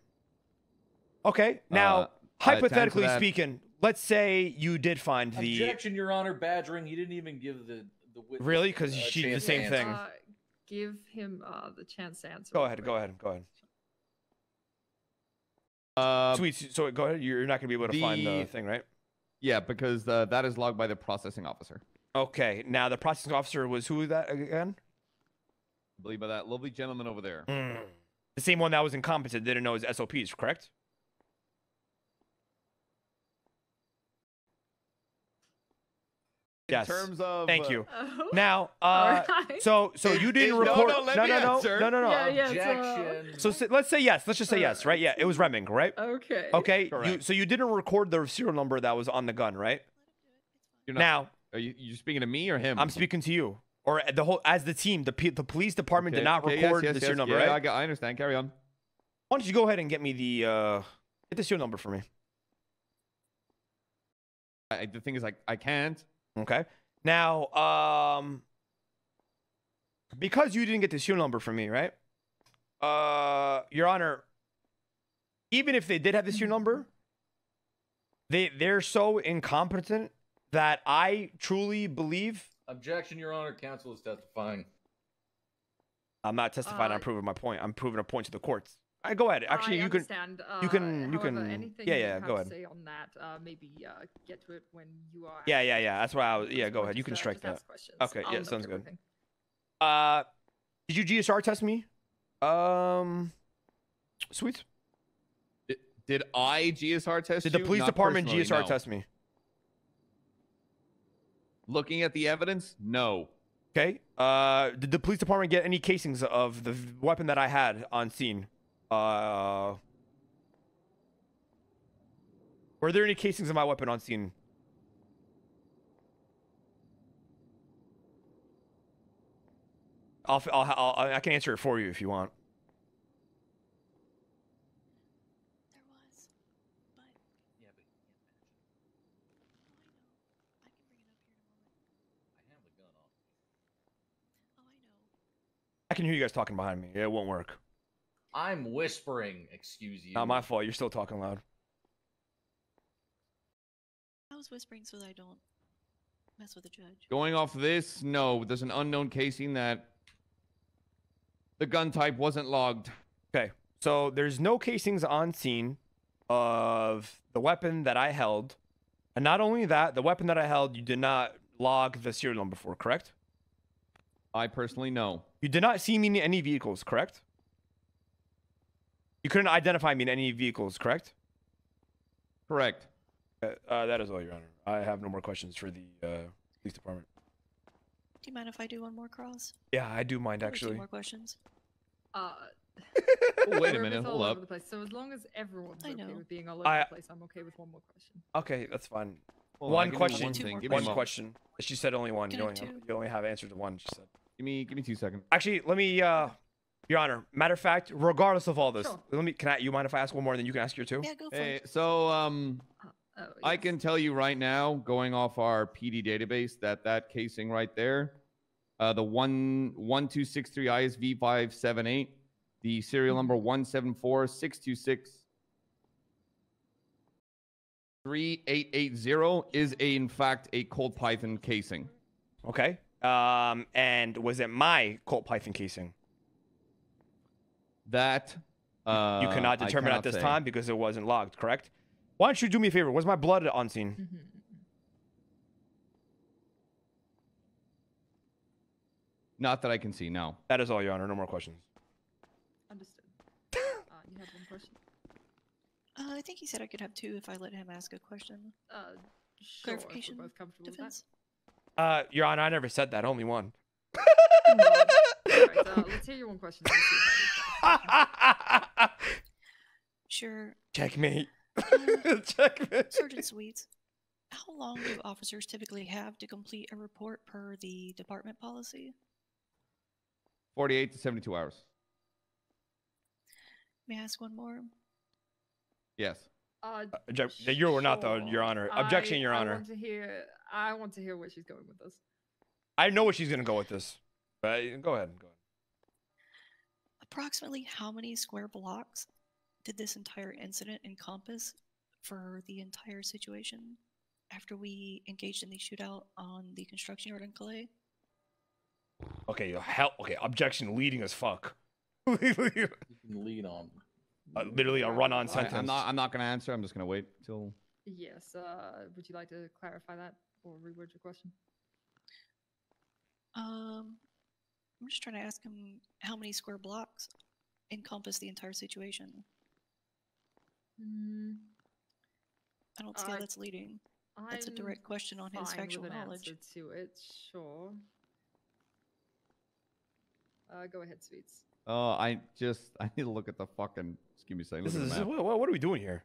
Okay. Now, to answer hypothetically that- speaking, let's say you did find the. Objection, Your Honor. Badgering. He didn't even give the witness. Really? 'Cause a she did the chance to same answer. thing. Give him the chance to answer. Go real ahead. quick. Go ahead. Go ahead. Uh, Sweets. So go ahead. You're not gonna be able to find the the- thing, right? yeah, because that is logged by the processing officer. Okay. Now the processing officer was who that again? I believe by that lovely gentleman over there. The same one that was incompetent, didn't know his SOPs, correct? Yes. In terms of Thank you. Oh. Now, Alright. so you didn't no, report. no, let me answer. No. Yeah, yeah. Objection. So let's say yes. Let's just say yes, right? Yeah, it was Remming, right? Okay. Okay. Correct. So you didn't record the serial number that was on the gun, right? You're not, Now, are you speaking to me or him? I'm speaking to you, or the whole as the team. The police department did not record the serial number, yeah, right? I understand. Carry on. Why don't you go ahead and get me the get the serial number for me? The thing is, I can't. Okay. Now, because you didn't get the serial number from me, right? Your Honor, even if they did have the serial number, they're so incompetent that I truly believe. Objection, Your Honor. Counsel is testifying. I'm not testifying. I'm proving my point. I'm proving a point to the courts. Go ahead. Actually, I you can. understand. you can- However, anything yeah, you yeah, have go to ahead. say on that, maybe get to it when you are. Yeah. That's why I was. Yeah, go Or ahead. You can just, strike just that. ask questions. Okay, I'll yeah, note sounds good. everything. Did you GSR test me? Sweet. Did I GSR test Did you? the police Not department personally, GSR no. test me? Looking at the evidence, no. Okay. Did the police department get any casings of the weapon that I had on scene? Were there any casings of my weapon on scene? I can answer it for you if you want. There was, but Yeah, but you can't mention. I can bring it up here in a moment. I have the gun on. Oh, I know. I can hear you guys talking behind me. It won't work. I'm whispering. Excuse you. Not my fault. You're still talking loud. I was whispering so that I don't mess with the judge. Going off this, no. There's an unknown casing that the gun type wasn't logged. Okay. So there's no casings on scene of the weapon that I held. And not only that, the weapon that I held, you did not log the serial number for, correct? I personally know. You did not see me in any vehicles, correct? You couldn't identify me in any vehicles, correct? Correct. That is all, Your Honor. I have no more questions for the police department. Do you mind if I do one more cross? Yeah, I do mind, Or two actually. more questions. Oh, wait a We're bit minute. all Hold over up. the place, so as long as everyone's I okay know. with being all over the place, I'm okay with one more question. Okay, that's fine. Hold on, One give me question. One Two thing. more Give me a One moment. question. She said only one. Can You I only, have two? you only have answer to one, she said. Give me 2 seconds. Actually, let me, Your Honor, matter of fact, regardless of all this, Sure. you mind if I ask one more and then you can ask your two? Yeah, go for Hey, it. so Oh, I yes. can tell you right now, going off our PD database, that casing right there, the 1263 ISV 578, the serial number 174-626-3880 is in fact a Colt Python casing. Okay. And was it my Colt Python casing? That You cannot I determine at cannot this say. time because it wasn't logged, correct? Why don't you do me a favor? Was my blood on scene? Mhm. Not that I can see. No. That is all, Your Honor. No more questions. Understood. You have one question? I think he said I could have two if I let him ask a question. Sure, if we're Clarification, both comfortable defense. Your Honor, I never said that. Only one. with that. Alright, let's hear your one question. And see if I can- Sure. Checkmate. Uh, Checkmate. Sergeant Sweets, how long do officers typically have to complete a report per the department policy? 48 to 72 hours. May I ask one more? Yes. You or not, though, Your Honor. Objection, Your Honor. I want to hear where she's going with this. I know where she's gonna go with this. But go ahead. Go ahead. Approximately how many square blocks did this entire incident encompass for the entire situation after we engaged in the shootout on the construction yard in Calais? Okay, hell. Okay, objection leading as fuck. You can lead on. Literally a run-on sentence. I'm not gonna answer. I'm just gonna wait till. Yes. Would you like to clarify that or reword your question? I'm just trying to ask him how many square blocks encompass the entire situation. I don't see how that's leading. That's a direct question on his fine factual with an knowledge. answer to it, sure. Go ahead, Sweets. I need to look at the fucking. Excuse me a second. This look at is the map. what are we doing here?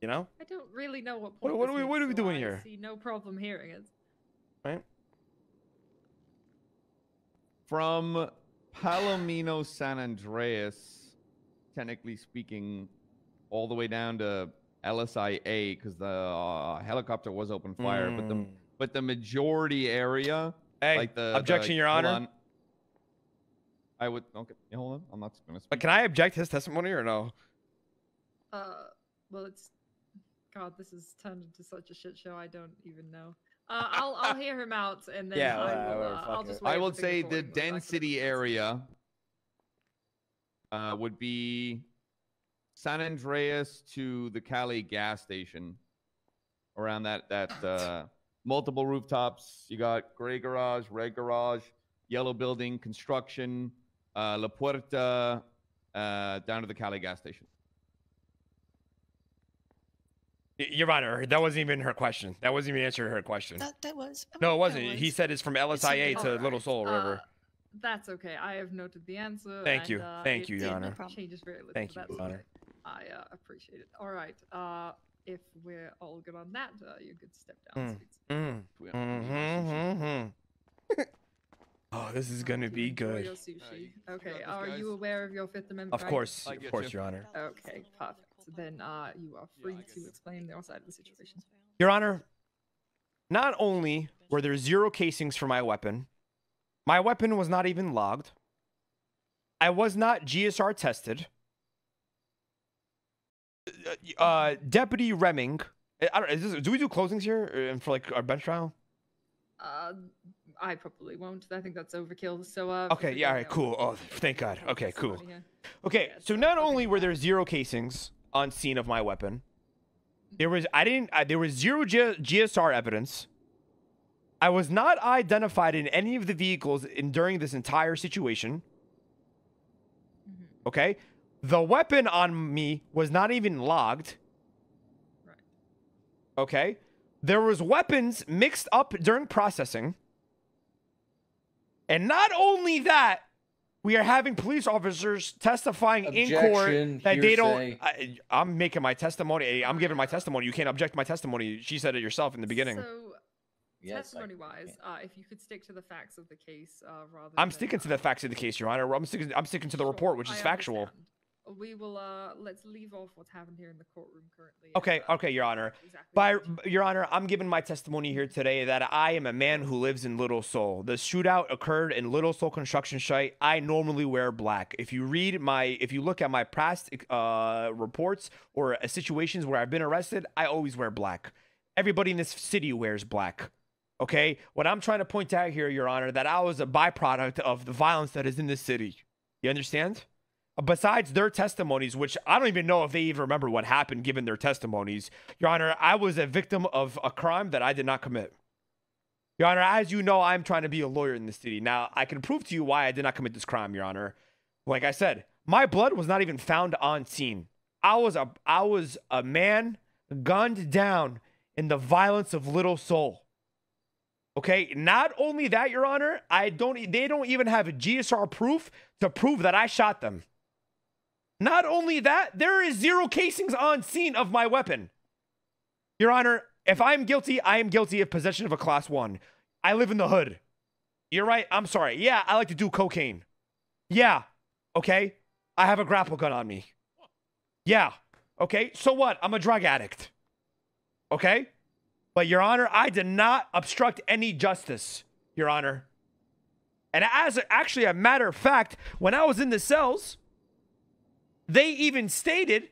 You know? I don't really know what What- point what this are we- what makes, are we so doing I here? see no problem hearing it. Right? From Palomino, San Andreas, technically speaking, all the way down to LSIA, because the helicopter was open fire, but the majority area, Hey, like the objection, Your hold Honor. on. I would okay. Yeah, hold on. I'm not going to speak. But can I object his testimony or no? Well, it's God. This has turned into such a shit show. I don't even know. I'll hear him out, and then Yeah, I will. whatever, fuck I'll it. just. weigh I will everything say the accordingly, like density area would be San Andreas to the Cali gas station. Around that multiple rooftops. You got gray garage, red garage, yellow building, construction, La Puerta, down to the Cali gas station. Your Honor, that wasn't even her question. That wasn't even answering her question. That was. I No, mean, it wasn't. that He was. said it's from LSIA to Alright, Little Soul or whatever. That's okay. I have noted the answer. Thank you. And, Thank you, it Your no Honor. problem. changes very little. Thank you, That's Your Honor. okay. I appreciate it. All right. If we're all good on that, you could step down. Sweets. Oh, this is gonna be Enjoy good. your sushi. you Okay. got this, Are guys. you aware of your Fifth Amendment? Of course, I get you. Your Honor. Okay, perfect. Then you are free to explain your side of the situation. Your Honor, not only were there 0 casings for my weapon was not even logged. I was not GSR tested. Deputy Remming. I don't. Do we do closings here for like our bench trial? I probably won't. I think that's overkill. So Okay. Yeah. All right. Cool. Oh, thank God. Okay. Cool. Here. Okay. Yeah, So so not okay, only were yeah. there 0 casings on scene of my weapon, there was there was 0 GSR evidence. I was not identified in any of the vehicles during this entire situation. Okay. The weapon on me was not even logged. Right. Okay. There was weapons mixed up during processing. And not only that, we are having police officers testifying in court Objection, that they don't. hearsay. I'm making my testimony. I'm giving my testimony. You can't object my testimony. She said it yourself in the beginning. So, Yes, testimony-wise, if you could stick to the facts of the case, rather. I'm than, sticking to the facts of the case, Your Honor. I'm sticking to the report, which is I factual. understand. We will let's leave off what's happened here in the courtroom currently. Okay, okay, Your Honor. Exactly By what you- Your Honor, I'm giving my testimony here today that I am a man who lives in Little Seoul. The shootout occurred in Little Seoul construction site. I normally wear black. If you look at my past reports or situations where I've been arrested, I always wear black. Everybody in this city wears black. Okay, what I'm trying to point out here, Your Honor, that I was a byproduct of the violence that is in this city. You understand? Besides their testimonies, which I don't even know if they even remember what happened given their testimonies, Your Honor, I was a victim of a crime that I did not commit. Your Honor, as you know, I'm trying to be a lawyer in this city. Now, I can prove to you why I did not commit this crime, Your Honor. Like I said, my blood was not even found on scene. I was a man gunned down in the violence of Little Seoul. Okay, not only that, Your Honor, they don't even have a GSR proof to prove that I shot them. Not only that, there is 0 casings on scene of my weapon. Your Honor, if I'm guilty, I am guilty of possession of a class 1. I live in the hood. You're right. I'm sorry. Yeah, I like to do cocaine. Yeah. Okay. I have a grapple gun on me. Yeah. Okay. So what? I'm a drug addict. Okay. But Your Honor, I did not obstruct any justice, Your Honor. And as actually a matter of fact, when I was in the cells, they even stated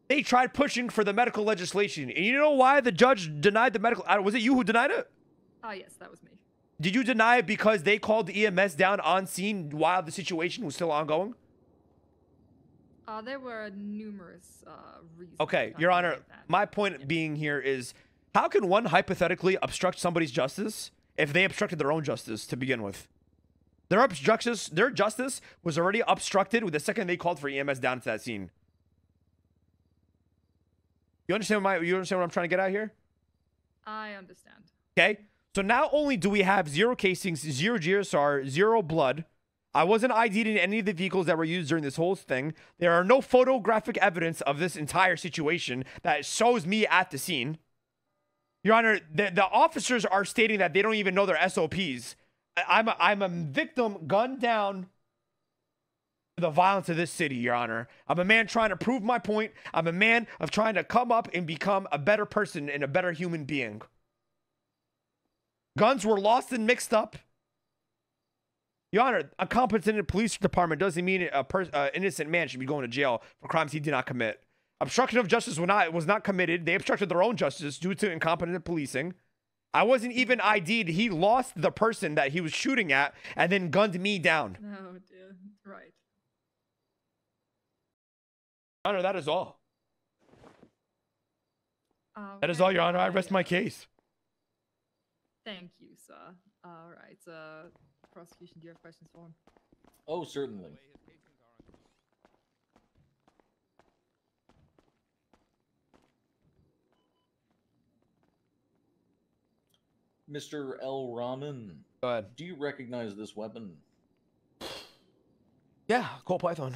they tried pushing for the medical legislation. And you know why the judge denied the medical? Was it you who denied it? Yes, that was me. Did you deny it because they called the EMS down on scene while the situation was still ongoing? There were numerous reasons. Okay, Your Honor, my point being here is, how can one hypothetically obstruct somebody's justice if they obstructed their own justice to begin with? Their justice was already obstructed with the second they called for EMS down to that scene. You understand what I'm trying to get at here? I understand. Okay, so not only do we have 0 casings, 0 GSR, 0 blood, I wasn't ID'd in any of the vehicles that were used during this whole thing. There are no photographic evidence of this entire situation that shows me at the scene. Your Honor, the officers are stating that they don't even know their SOPs. I'm a victim gunned down to the violence of this city, Your Honor. I'm a man trying to prove my point. I'm a man of trying to come up and become a better person and a better human being. Guns were lost and mixed up. Your Honor, a competent police department doesn't mean an innocent man should be going to jail for crimes he did not commit. Obstruction of justice was not committed. They obstructed their own justice due to incompetent policing. I wasn't even ID'd. He lost the person that he was shooting at and then gunned me down. Oh, dear. Right. Your Honor, that is all. That is Okay, all, Your Honor. I rest my case. Thank you, sir. All right, prosecution, do you have questions for him? Oh, certainly. Mr. L. Ramen, Go ahead. do you recognize this weapon? Yeah, Colt Python.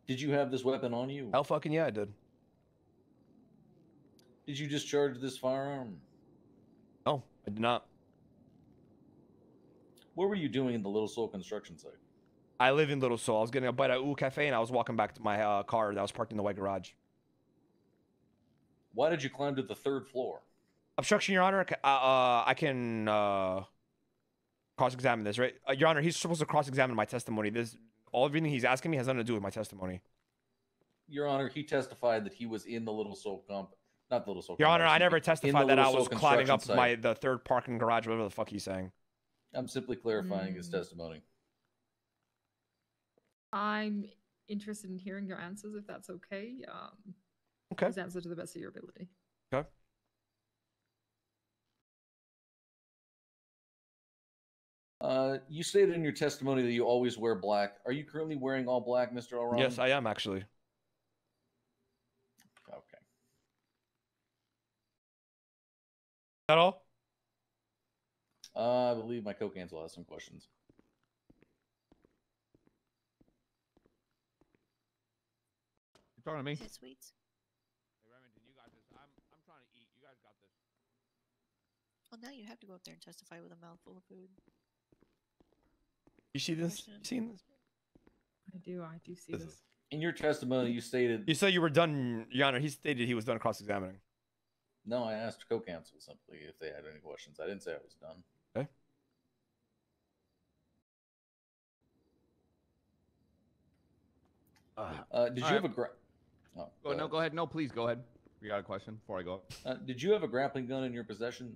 Did you have this weapon on you? Hell fucking yeah, I did. Did you discharge this firearm? No, I did not. What were you doing in the Little Seoul construction site? I live in Little Seoul. I was getting a bite at Ooh Cafe and I was walking back to my car that was parked in the white garage. Why did you climb to the 3rd floor? Obstruction, Your Honor. I can cross-examine this, right? Your Honor, he's supposed to cross-examine my testimony. Everything he's asking me has nothing to do with my testimony. Your Honor, he testified that he was in the Little Seoul not the Little Seoul. Your Honor, I never testified that I was climbing up site. the 3rd parking garage, whatever the fuck he's saying. I'm simply clarifying his testimony. I'm interested in hearing your answers, if that's okay. Okay. Please answer to the best of your ability. Okay. You stated in your testimony that you always wear black. Are you currently wearing all black, Mr. Elron? Yes, I am actually. Okay. That all? I believe my co-counsel has some questions. You talking to me? Is it sweets? Hey, Remington, you got this. I'm trying to eat. You guys got this. Well, now you have to go up there and testify with a mouthful of food. You see this? You seen this? I do see This this. is- In your testimony, you stated... You said you were done, Your Honor. He stated he was done cross-examining. No, I asked co-counsel simply if they had any questions. I didn't say I was done. Okay. Did you have a... No, go ahead. No, please go ahead. You got a question before I go? Did you have a grappling gun in your possession?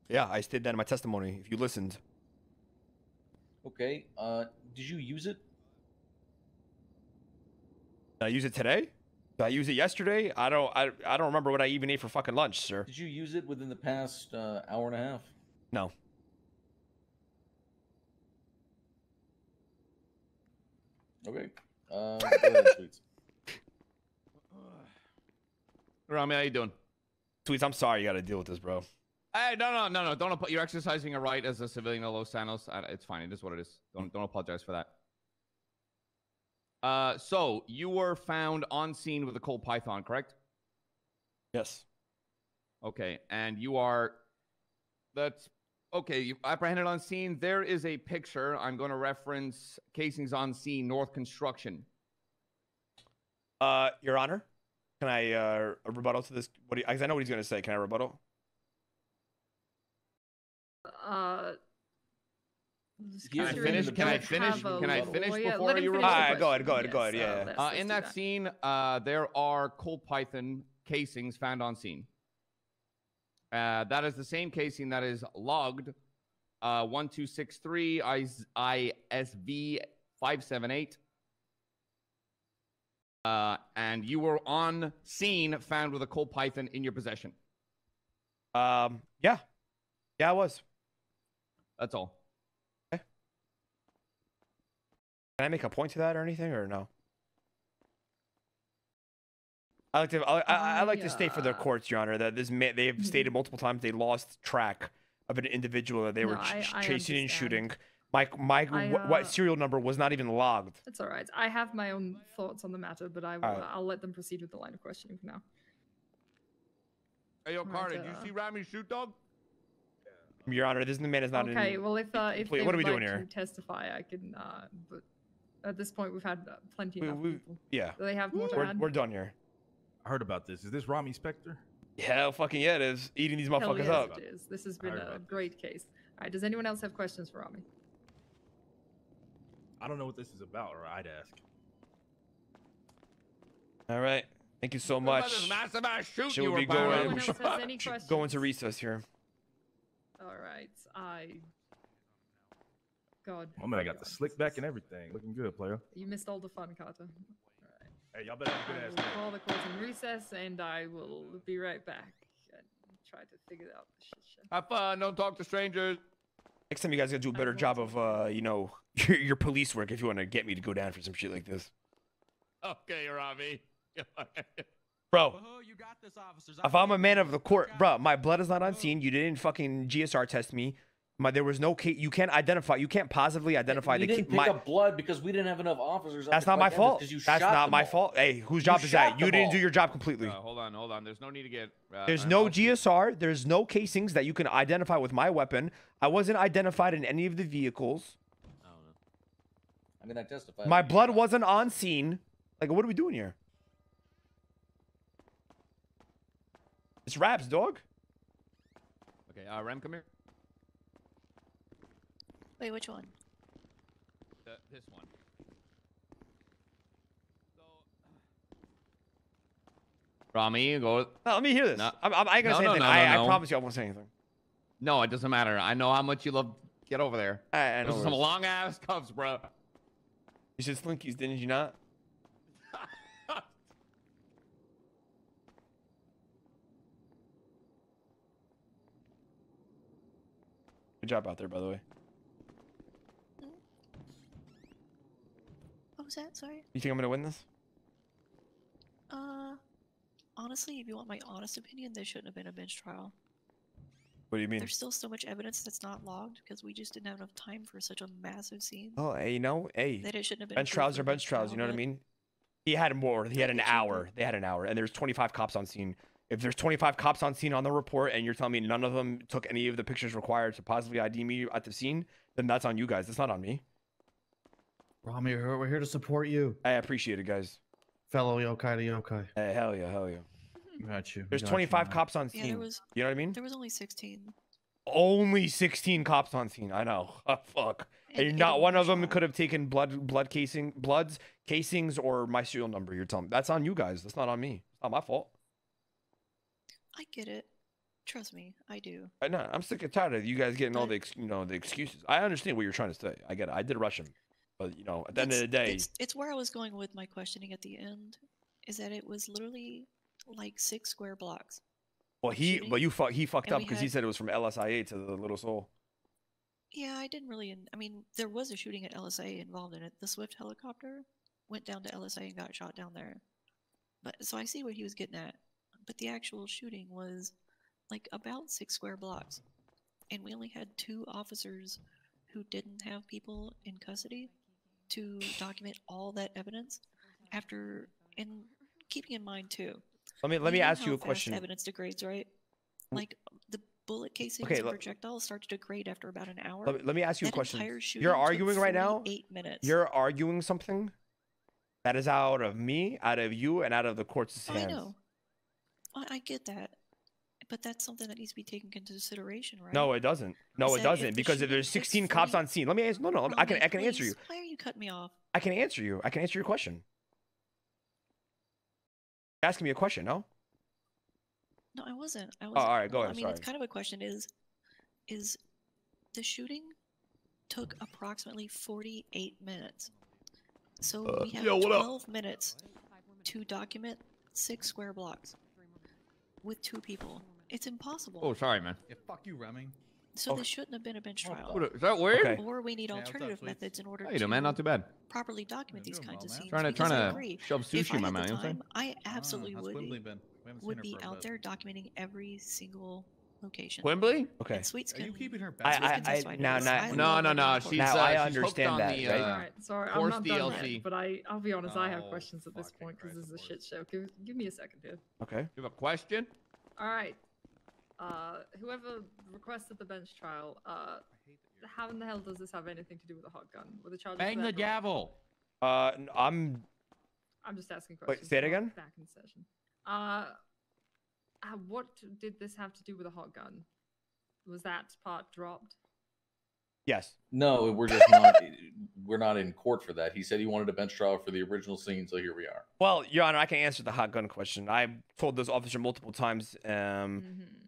Yeah, I stated that in my testimony. If you listened. Okay. Did you use it? Did I use it today? Did I use it yesterday? I don't remember what I even ate for fucking lunch, sir. Did you use it within the past hour and a half? No. Okay. Go ahead, Sweets. Ramee, how you doing? Sweets, I'm sorry you got to deal with this, bro. Hey, no. Don't. You're exercising a right as a civilian of Los Santos. It's fine. It is what it is. Don't apologize for that. So you were found on scene with a cold python, correct? Yes. Okay, and you are. That's okay. You apprehended on scene. There is a picture. I'm going to reference casings on scene, North Construction. Your Honor, can I a rebuttal to this? Because I know what he's going to say. Can I rebuttal? Can I finish? Can I finish before you rebut? Go ahead. Yeah. In that scene, there are cold python casings found on scene. That is the same casing that is logged 1263 ISV 578. And you were on scene found with a cold python in your possession. Yeah, I was. That's all. Okay. Can I make a point to that or anything, or no? I like to state for the courts, Your Honor, that they've stated multiple times they lost track of an individual that they were chasing and shooting. What serial number was not even logged. It's all right. I have my own thoughts on the matter, but I'll let them proceed with the line of questioning for now. Hey, yo, Carter, did you see Ramee shoot, dog? Your Honor, this man is not in. Okay, well, if they what are we would doing like here? to testify, I can. But at this point, we've had plenty of people. Yeah. Do they have more to add? We're done here. I heard about this. Is this Ramee Specter? Hell fucking yeah, it is. Eating these motherfuckers Hell up. yes, it is. This has been a great case. All right, does anyone else have questions for Ramee? I don't know what this is about, or I'd ask. All right. Thank you so much. Should we be going to recess here? All right. God. My man got the slick back and everything. Looking good, player. You missed all the fun, Carter. Hey, y'all better have a good ass night. Call the court in recess, and I will be right back and try to figure out the shit. Have fun. Don't talk to strangers. Next time, you guys gotta do a better job of, your police work if you want to get me to go down for some shit like this. Okay, Ramee. Bro, you got this, officers. If I'm a man of the court, bro, my blood is not on scene. You didn't fucking GSR test me. There was no case. You can't positively identify the case. You didn't pick up blood because we didn't have enough officers. That's not my fault. That's not my fault. Hey, whose job is that? You didn't do your job completely. Hold on. There's no need to get. There's no GSR. There's no casings that you can identify with my weapon. I wasn't identified in any of the vehicles. I mean, I testified. My blood wasn't on scene. Like, what are we doing here? It's Raps, dog. Okay, Rem, come here. Wait, which one? This one. So, Ramee, go. No, let me hear this. No. I ain't gonna say anything. I promise you I won't say anything. No, it doesn't matter. I know how much you love. Get over there. I know. Those are some long ass cuffs, bro. You said slinkies, didn't you not? Good job out there, by the way. What was that? Sorry. You think I'm gonna win this? Honestly, if you want my honest opinion, there shouldn't have been a bench trial. What do you mean? There's still so much evidence that's not logged because we just didn't have enough time for such a massive scene. Oh, hey, that it shouldn't have been bench trials are bench trials. You know what I mean? He had more. He had an hour. They had an hour, and there's 25 cops on scene. If there's 25 cops on scene on the report, and you're telling me none of them took any of the pictures required to positively ID me at the scene, then that's on you guys. That's not on me. Ramee, we're here to support you. I appreciate it, guys. Fellow yokai to yokai. Hey, hell yeah. Got you. There's 25 cops on scene. Yeah, you know what I mean? There was only 16. Only 16 cops on scene. I know. Oh, fuck. And not one of them could have taken casings, or my serial number. You're telling me that's on you guys. That's not on me. It's not my fault. I get it. Trust me, I do. No, I'm sick and tired of you guys getting all the the excuses. I understand what you're trying to say. I get it. I did rush him, but at the end of the day, it's where I was going with my questioning at the end, is that it was literally like 6 square blocks. well, he fucked up because he said it was from LSIA to the Little Soul. Yeah, I didn't really. I mean, there was a shooting at LSA involved in it. The Swift helicopter went down to LSA and got shot down there. But so I see what he was getting at. But the actual shooting was like about 6 square blocks, and we only had 2 officers who didn't have people in custody to document all that evidence. After, and keeping in mind too. Let me ask you a question. Evidence degrades, right? Like the bullet casings and projectiles start to degrade after about an hour. Let me ask you a question. You're arguing right now? 8 minutes. You're arguing something that is out of me, out of you, and out of the court's hands. I know. I get that. But that's something that needs to be taken into consideration, right? No, it doesn't. No, it doesn't. Because if there's 16 cops on scene, let me answer. No, I can answer you. Why are you cutting me off? I can answer you. I can answer your question. You're asking me a question, no? No, I wasn't. Oh, all right, go ahead. I mean, it's kind of a question. Is the shooting took approximately 48 minutes. So we have 12 minutes to document 6 square blocks with 2 people. It's impossible. Oh, sorry, man. Yeah, fuck you, Remming. So this shouldn't have been a bench trial. Is that weird? Okay. Or we need alternative methods in order Hey, to man, not too bad. properly document these kinds of scenes. Trying because I to agree. shove sushi in my mouth. You know what I'm saying? I absolutely would be out there. there documenting every single location. Quimbley? Okay. And Sweets Are you can, keeping her back? No. She's Now I she's understand hooked on that, the, right? Alright, sorry, I'm Force not done DLC. yet, but I'll be honest, I have Oh, questions at this point because this is a shit show. Give me a second here. Okay. You have a question? Alright. Whoever requested the bench trial, how in the hell does this have anything to do with a hot gun? With the charges Bang the that- gavel. I'm just asking questions. Wait, say it again? Back in session. What did this have to do with a hot gun? Was that part dropped? Yes. No, we're just not. We're not in court for that. He said he wanted a bench trial for the original scene, so here we are. Well, Your Honor, I can answer the hot gun question. I've told this officer multiple times.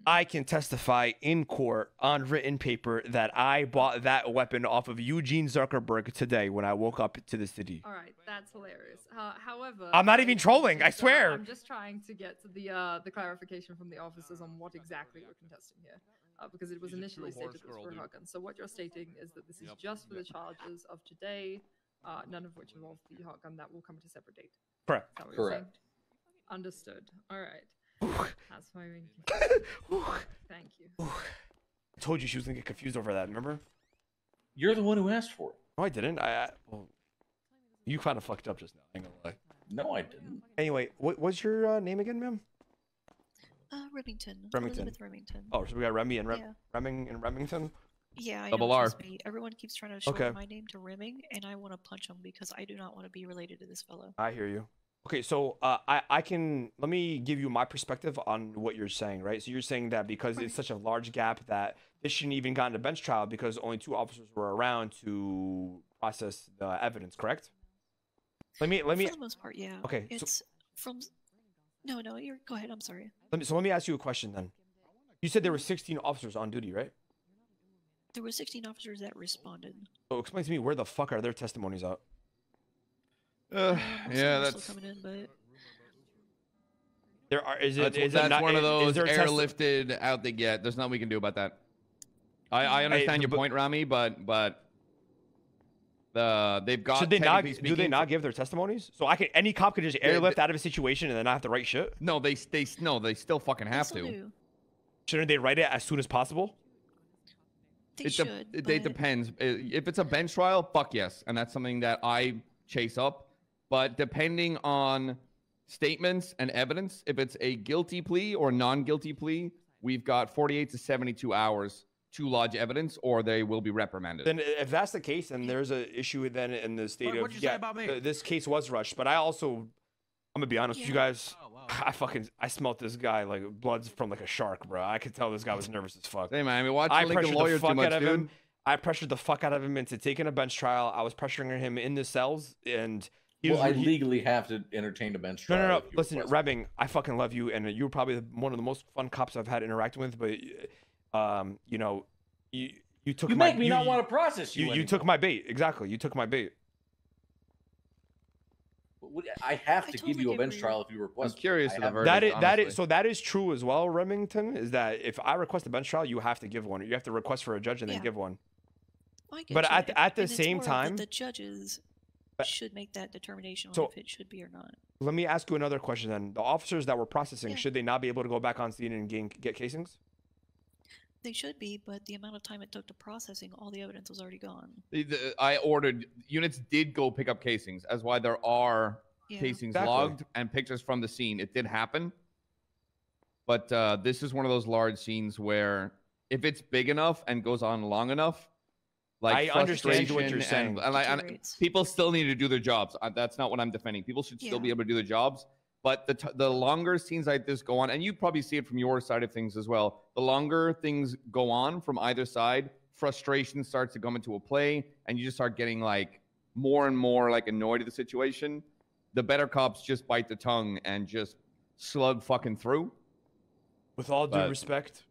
I can testify in court on written paper that I bought that weapon off of Eugene Zuckerberg today when I woke up to the city. All right, that's hilarious. However, I'm not even trolling. I swear. I'm just trying to get to the clarification from the officers on what exactly we're contesting here, because it was initially stated it was for a hot gun. So what you're stating is that this is just for the charges of today, none of which involve the hot gun. That will come at a separate date. Correct. Is that what you're saying? Correct. Understood. All right. That's my ring. Thank you. I told you she was gonna get confused over that. Remember? You're the one who asked for it. No, I didn't. Well, you kind of fucked up just now. I ain't gonna lie. No, I didn't. Anyway, what's your name again, ma'am? Remington. Remington. Elizabeth Remington. Oh, so we got Remy and Yeah. Remming and Remington. Yeah, I Double know, R. trust me. Everyone keeps trying to shorten Okay. my name to Remming, and I want to punch him because I do not want to be related to this fellow. I hear you. Okay, so let me give you my perspective on what you're saying, right? So you're saying that because it's such a large gap that this shouldn't even gotten a bench trial because only 2 officers were around to process the evidence, correct? Let me. For the most part, yeah. Okay, It's from. No, you're. Go ahead. I'm sorry. let me ask you a question then. You said there were 16 officers on duty, right? There were 16 officers that responded. So explain to me where the fuck are their testimonies at? Most of Yeah, them are that's still coming in, but There are. Is it? that's not, one of those is there airlifted out they get. There's nothing we can do about that. I understand your point, Ramee, but they've got. Should they not? technically Do they speaking, not give their testimonies? So any cop could just airlift out of a situation and then not have to write shit. No, they still fucking have they still to. do. Shouldn't they write it as soon as possible? They should. It but depends. If it's a bench trial, fuck yes, and that's something that I chase up. But depending on statements and evidence, if it's a guilty plea or non-guilty plea, we've got 48 to 72 hours to lodge evidence, or they will be reprimanded. Then, if that's the case, then there's an issue then in the state What'd of you say about me? this case was rushed. But I'm gonna be honest with you guys. Oh, wow. I smelt this guy like blood's from like a shark, bro. I could tell this guy was nervous as fuck. Hey man, I mean, watch I Lincoln pressured Lawyer the fuck too much, out of dude. him. I pressured the fuck out of him into taking a bench trial. I was pressuring him in the cells, and Well, I legally have to entertain a bench trial. No. if you Listen, request it. Remming, I fucking love you, and you're probably one of the most fun cops I've had interacting with. But, you know, you took You my make me not want to process you. you took my bait. Exactly, you took my bait. I have I to totally give you a get bench where trial if you request. I'm curious it. of I the have- verdict. That is honestly. so that is true as well, Remington. Is that if I request a bench trial, you have to give one. You have to request for a judge and then Yeah. give one. I get But you, at the and it's same more of time- the judges But- should make that determination on So- if it should be or not. Let me ask you another question then. The officers that were processing, Yeah. should they not be able to go back on scene and get casings? They should be, but the amount of time it took to processing all the evidence was already gone. I ordered units did go pick up casings. That's why there are Yeah. casings Exactly. logged and pictures from the scene. It did happen, but this is one of those large scenes where if it's big enough and goes on long enough, like I understand what you're frustration saying. and Deteriorates. people still need to do their jobs. That's not what I'm defending. People should still be Yeah. able to do their jobs. But the longer scenes like this go on, and you probably see it from your side of things as well, the longer things go on from either side, frustration starts to come into a play, and you just start getting like more and more like annoyed at the situation. The better cops just bite the tongue and just slug fucking through. With all due But- respect,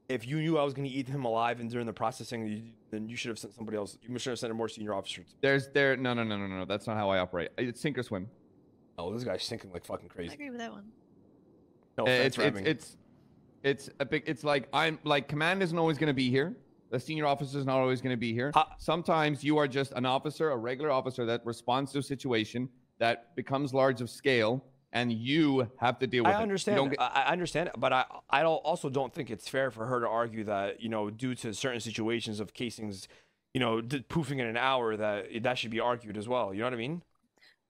if you knew I was going to eat him alive and during the processing, then you should have sent somebody else. You should have sent a more senior officer. No. That's not how I operate. It's sink or swim. Oh, this guy's sinking like fucking I crazy. agree with that one. No offense, it's Remming. it's a big. It's like I'm like command isn't always going to be here. The senior officer is not always going to be here. Sometimes you are just an officer, a regular officer that responds to a situation that becomes large of scale, and you have to deal with it. I You understand. don't get- I understand, but I also don't think it's fair for her to argue that, you know, due to certain situations of casings, you know, poofing in an hour, that should be argued as well. You know what I mean?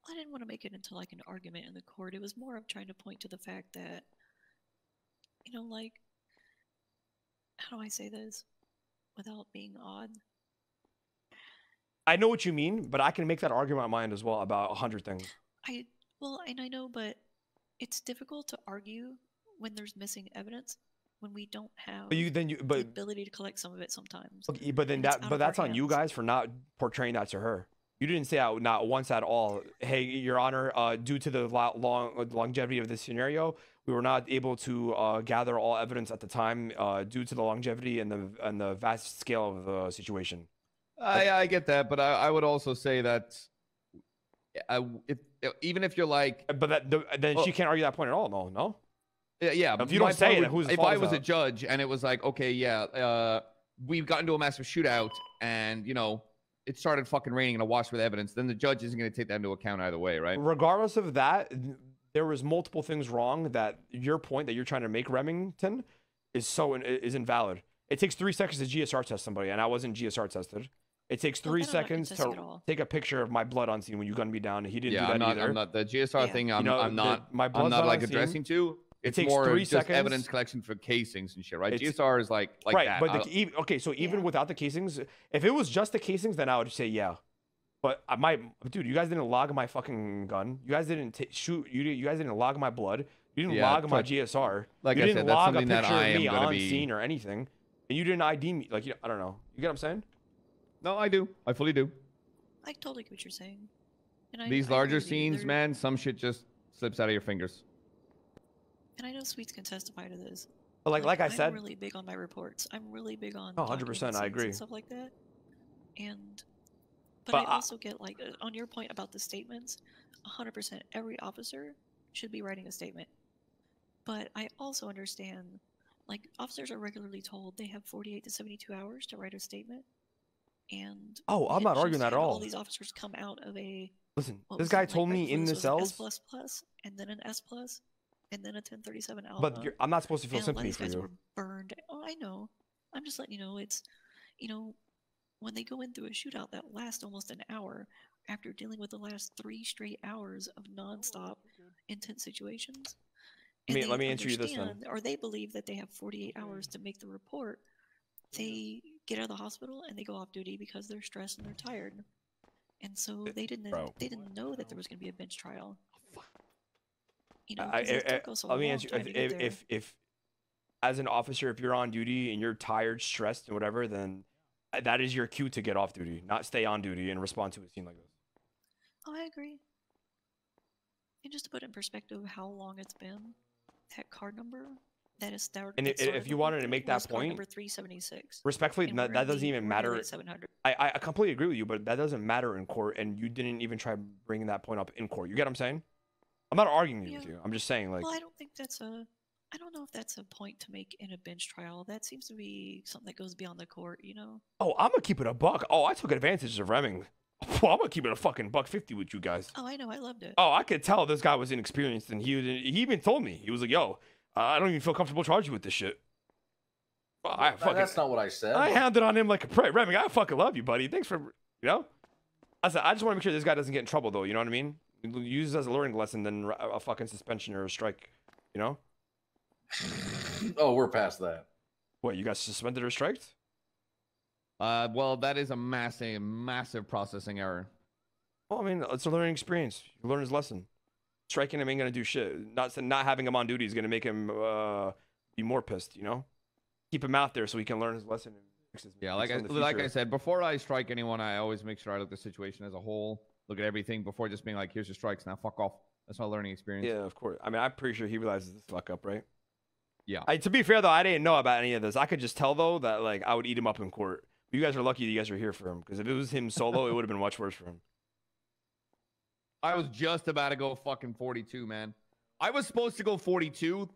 I didn't want to make it into like an argument in the court. It was more of trying to point to the fact that, you know, like, how do I say this without being odd? I know what you mean, but I can make that argument in my mind as well about 100 things. Well, and I know, but it's difficult to argue when there's missing evidence when we don't have the ability to collect some of it sometimes. Okay, but then And it's out of that's our on you hands. guys for not portraying that to her. You didn't say out not once at all. Hey, Your Honor, due to the longevity of this scenario, we were not able to gather all evidence at the time due to the longevity and the vast scale of the situation. I get that, but I would also say that even if you're like, but then she can't argue that point at all. No. Yeah. If you don't say it, who's if fault I is was a that? judge and it was like, okay, yeah, we've gotten into a massive shootout and you know it started fucking raining and I washed with evidence, then the judge isn't going to take that into account either way, right? Regardless of that, there was multiple things wrong. That your point that you're trying to make, Remington, is invalid. It takes 3 seconds to GSR test somebody, and I wasn't GSR tested. It takes Well, 3 then I'm not seconds contesting to at all. take a picture of my blood on scene when you gunned me down. And he didn't Yeah, do I'm that not. either. I'm not the GSR Yeah. thing. You know, I'm not. my I'm blood's not not like on scene. addressing to. It It's takes more 3 just seconds. evidence collection for casings and shit, right? It's- GSR is like right, that. but okay, so even Yeah. without the casings, if it was just the casings, then I would say yeah. But dude, you guys didn't log my fucking gun. You guys didn't shoot. You guys didn't log my blood. You didn't Yeah, log my but GSR. like you I didn't said, that's log a something that picture I of am me gonna on be- scene or anything. And you didn't ID me. Like, I don't know. You get what I'm saying? No, I do. I fully do. I totally get what you're saying. And These I larger agree with you. scenes, There- man, some shit just slips out of your fingers. And I know Sweets can testify to this. But like I I'm said, really big on my reports. I'm really big on. Oh, 100%, documenting I scenes agree. And stuff like that. But But I also get like on your point about the statements. 100%. Every officer should be writing a statement. But I also understand, like officers are regularly told they have 48 to 72 hours to write a statement. And Oh, I'm we not had arguing just that at had all. All these officers come out of a. listen, what this was guy it, like, told right me before in this the was an cells. S++, and then an S+, and then a 1037 Alpha. But I'm not supposed to feel and a lot of sympathy these for guys you. were burned. Oh, I know. I'm just letting you know. It's, you know, when they go in through a shootout that lasts almost an hour after dealing with the last 3 straight hours of nonstop intense situations. and Let they me answer you this then. understand, or they believe that they have 48 hours to make the report. They get out of the hospital and they go off duty because they're stressed and they're tired. And so they didn't know that there was going to be a bench trial. You know, 'cause it took us a let me long answer time to get there. if as an officer, if you're on duty and you're tired, stressed, and whatever, then that is your cue to get off duty, not stay on duty and respond to a scene like this. Oh, I agree. And just to put in perspective how long it's been, that card number that is that. And that started if you the whole wanted to thing make that was card point, number 376. respectfully, And that, we're that in doesn't the- even we're matter. nearly at 700. I completely agree with you, but that doesn't matter in court, and you didn't even try bringing that point up in court. You get what I'm saying? I'm not arguing with Yeah. you. I'm just saying, like, Well, I don't think that's a. I don't know if that's a point to make in a bench trial. That seems to be something that goes beyond the court, you know? oh, I'm gonna keep it a buck. Oh, I took advantage of Remming. Well, I'm gonna keep it a fucking $1.50 with you guys. Oh, I know. I loved it. Oh, I could tell this guy was inexperienced, and he even told me, he was like, "Yo, I don't even feel comfortable charging you with this shit." Well, That's not what I said. I hounded on him like a prey. Remming, I fucking love you, buddy. Thanks for, you know. I said, I just want to make sure this guy doesn't get in trouble, though. You know what I mean? Use it as a learning lesson than a fucking suspension or a strike. You know? Oh, we're past that. What, you got suspended or striked? Well, that is a massive processing error. Well, I mean, it's a learning experience. You learn his lesson. Striking him ain't gonna do shit. Not having him on duty is gonna make him be more pissed. You know? Keep him out there so he can learn his lesson and fix his Yeah, mistakes in the like I future. said, before I strike anyone, I always make sure I look at the situation as a whole, look at everything before just being like, "Here's your strikes, now fuck off." That's my learning experience. Yeah, of course. I mean, I'm pretty sure he realizes this fuck up, right? Yeah. To be fair though, I didn't know about any of this. I could just tell though that like I would eat him up in court. You guys are lucky you guys are here for him, because if it was him solo, it would have been much worse for him. I was just about to go fucking 42, man. I was supposed to go 42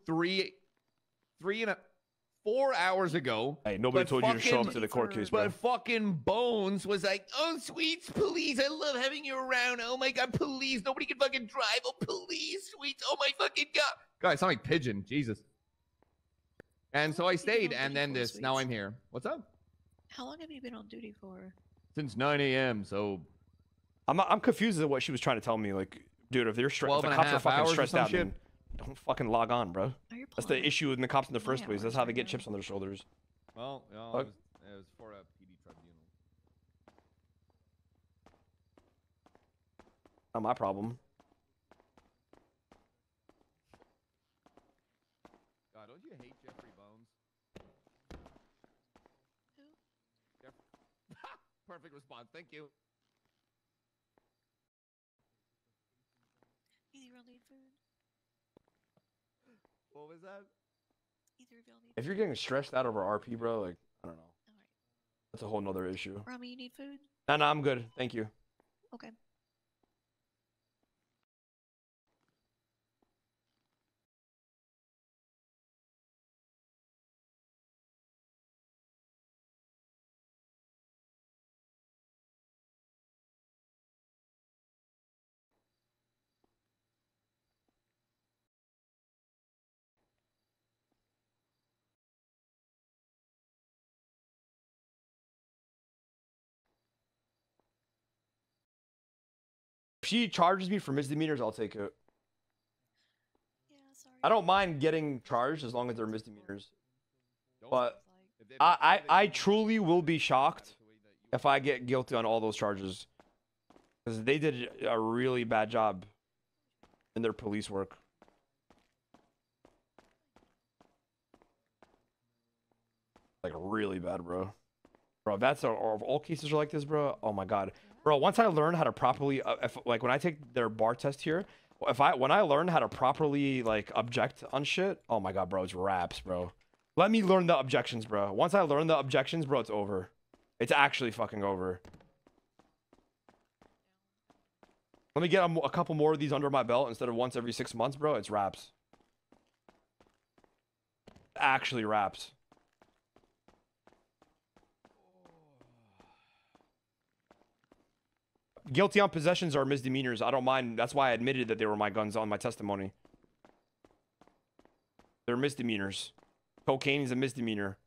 4 hours ago. Hey, nobody but told you to show up fucking- to the court case, bro. But fucking Bones was like, "Oh, Sweets, police. I love having you around. Oh my God, police. Nobody can fucking drive. Oh, police, Sweets. Oh my fucking God." God, I sound like Pigeon. Jesus. And so I stayed, and then this. Now I'm here. What's up? How long have you been on duty for? Since 9 a.m., so I'm confused at what she was trying to tell me. Like, dude, if they're if 12 the and a cops are half fucking hours or stressed some out, shit? then don't fucking log on, bro. Oh, you're That's the pulling issue with the cops in the my first place. That's hours how they right get now. chips on their shoulders. well, you know, Fuck. it was for a PD tribunal. Not my problem. God, don't you hate Jeffrey Bones? Who? Perfect response. Thank you. Either of y'all need food? What was that? Either of y'all need If you're food? getting stressed out over RP, bro, like, I don't know. Alright. That's a whole nother issue. Ramee, you need food? No, I'm good. Thank you. Okay. If she charges me for misdemeanors, I'll take it. Yeah, sorry. I don't mind getting charged as long as they're misdemeanors. But If I truly will be shocked if I get guilty on all those charges, because they did a really bad job in their police work. Like really bad, bro. Bro, if all cases are like this, bro. Oh my God, bro. Once I learn how to properly, like when I take their bar test here, when I learn how to properly like object on shit, oh my God, bro, it's raps, bro. Let me learn the objections, bro. Once I learn the objections, bro, it's over. It's actually fucking over. Let me get a couple more of these under my belt instead of once every 6 months, bro. It's raps. Actually raps. Guilty on possessions are misdemeanors. I don't mind. That's why I admitted that they were my guns on my testimony. They're misdemeanors. Cocaine is a misdemeanor.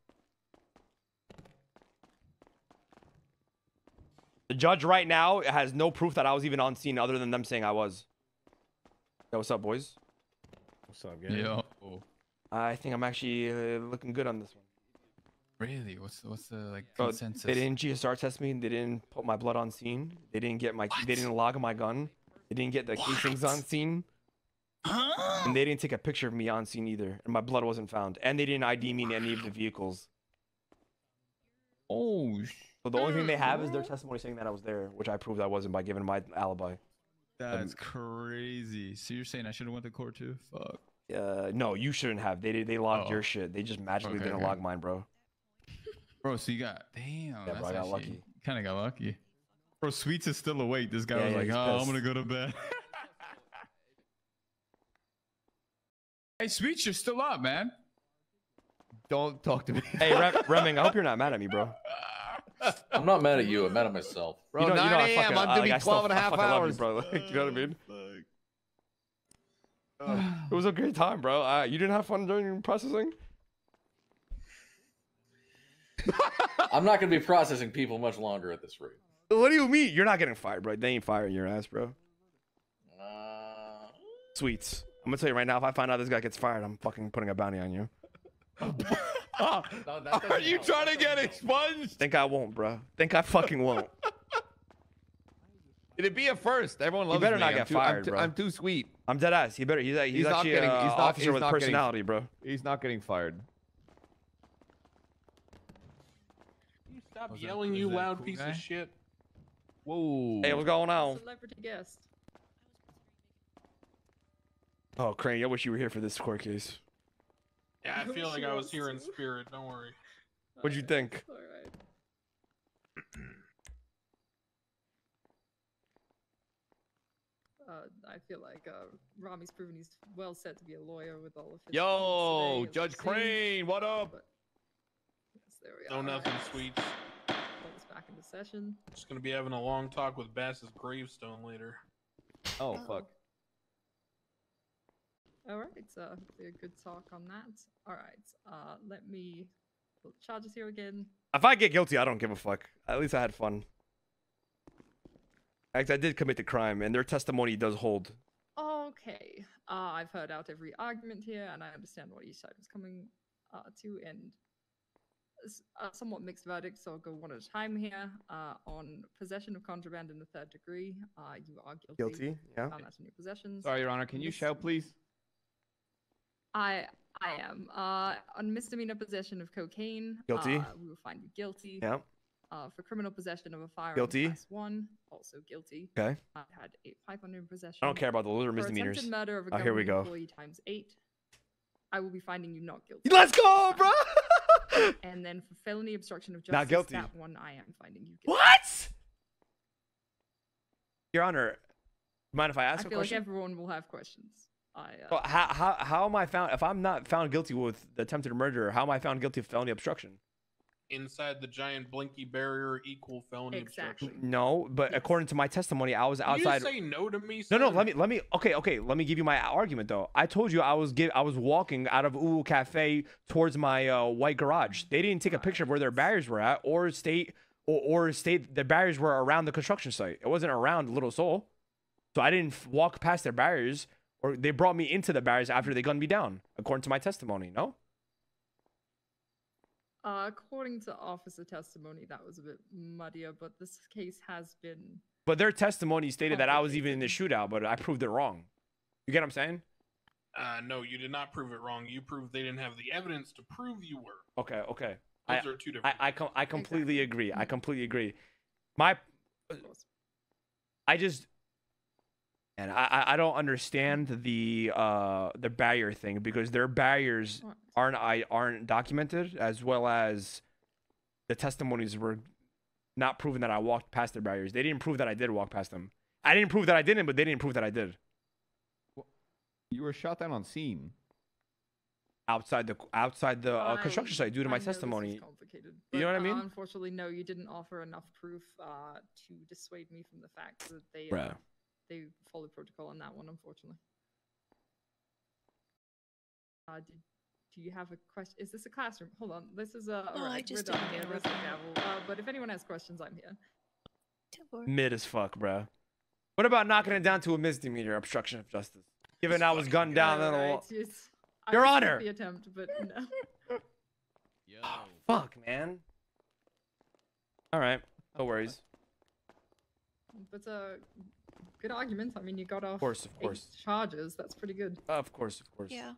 The judge right now has no proof that I was even on scene other than them saying I was. Yo, what's up, boys? What's up, gang? Yo. I think I'm actually looking good on this one. Really? What's the like Oh, consensus? they didn't GSR test me. They didn't put my blood on scene. They didn't get my. They didn't log my gun. They didn't get the casings on scene. And they didn't take a picture of me on scene either. And my blood wasn't found. And they didn't ID me in any of the vehicles. Oh, So the only thing they have is their testimony saying that I was there, which I proved I wasn't by giving my alibi. That's crazy. So you're saying I should have went to court too? Fuck. No, you shouldn't have. They logged Oh. your shit. They just magically Okay, didn't okay. log mine, bro. Bro, so you got damn. Yeah, That's bro, I got actually lucky. kind of got lucky. Bro, Sweets is still awake. This guy Yeah, was yeah, like, he's "Oh, I'm pissed. gonna go to bed." Hey, Sweets, you're still up, man. Don't talk to me. Hey, Remming, I hope you're not mad at me, bro. I'm not mad at you. I'm mad at myself. Bro, you know, 9 I a.m. fucking, I'm doing I 12 and a I half fucking love you, hours. bro. Like, you know what I mean? Fuck. It was a great time, bro. You didn't have fun during processing? I'm not gonna be processing people much longer at this rate. What do you mean? You're not getting fired, bro. They ain't firing your ass, bro. Sweets. I'm gonna tell you right now, if I find out this guy gets fired, I'm fucking putting a bounty on you. Are you trying to get expunged? Think I won't, bro. Think I fucking won't. It'd be a first. Everyone loves better me. not get fired, bro. I'm too sweet. I'm dead ass. He better. He's not actually getting- an he's not- officer he's with not getting- personality, bro. He's not getting fired. You stop Was that- yelling, was you that loud cool piece guy? of shit. Whoa. Hey, what's going on? Celebrity guest. Oh, Crane, I wish you were here for this court case. Yeah, I Who feel like she I was wants here in to. spirit. Don't worry. What'd you think? All right. I feel like Ramee's proven he's well set to be a lawyer with all of his. Yo, feats today, Judge as we've seen. Crane, what up? But, yes, there we No, are. nothing, sweet. Call this back into session. Just gonna be having a long talk with Bass's gravestone later. Oh, fuck. All right, hopefully a good talk on that. All right, let me pull the charges here again. If I get guilty, I don't give a fuck. At least I had fun. Actually, I did commit the crime, and their testimony does hold. Okay, I've heard out every argument here, and I understand what each side is coming to, and somewhat mixed verdict, so I'll go one at a time here. On possession of contraband in the 3rd degree, you are guilty. Guilty, yeah. Found that in your possessions. Sorry, Your Honor. Can you Mis- shout, please? I am. On misdemeanor possession of cocaine. Guilty. We will find you guilty. Yeah. For criminal possession of a firearm. Guilty. Class 1, also guilty. Okay. I had a python in possession. I don't care about the little For misdemeanors. attempted murder of a Oh, here we government go. employee times 8. I will be finding you not guilty. Let's go, bro! And then for felony obstruction of justice, Not guilty. that one I am finding you guilty. What? Your Honor, mind if I ask I a feel like question? everyone will have questions. Well, how am I found? If I'm not found guilty with the attempted murder, how am I found guilty of felony obstruction? Inside the giant blinky barrier equal felony Exactly. obstruction. No, but Yes. according to my testimony, I was Did outside. you say no to me? No, son? let me. Okay. Let me give you my argument though. I told you I was walking out of Ooh Cafe towards my white garage. They didn't take a picture of where their barriers were at, or state the barriers were around the construction site. It wasn't around Little Seoul, so I didn't walk past their barriers, or they brought me into the barriers after they gunned me down, according to my testimony. No. According to officer testimony, that was a bit muddier, but this case has been. But their testimony stated that I was even in the shootout, but I proved it wrong. You get what I'm saying? No, you did not prove it wrong. You proved they didn't have the evidence to prove you were. Okay. Those are two different. I completely agree. I Mhm. completely agree. I just, and I don't understand the barrier thing, because their barriers aren't documented, as well as the testimonies were not proving that I walked past their barriers. They didn't prove that I did walk past them. I didn't prove that I didn't, but they didn't prove that I did. You were shot down on scene. Outside the construction site due to my I know this is testimony. complicated, You know what I but, mean? Unfortunately, no, you didn't offer enough proof to dissuade me from the fact that they Bruh. they followed protocol on that one. Unfortunately. Do you have a question? Is this a classroom? Hold on. This is a. No, I Alright, just we're done didn't here. hear There's the everything. gavel. But if anyone has questions, I'm here. Mid as fuck, bro. What about knocking it down to a misdemeanor, obstruction of justice? Given I was gunned down, then Alright, yes. I Your respect Honor! The attempt, but no. fuck, man. All right, no worries. But good argument. I mean, you got off. Of course. 8 charges. That's pretty good. Of course. Yeah.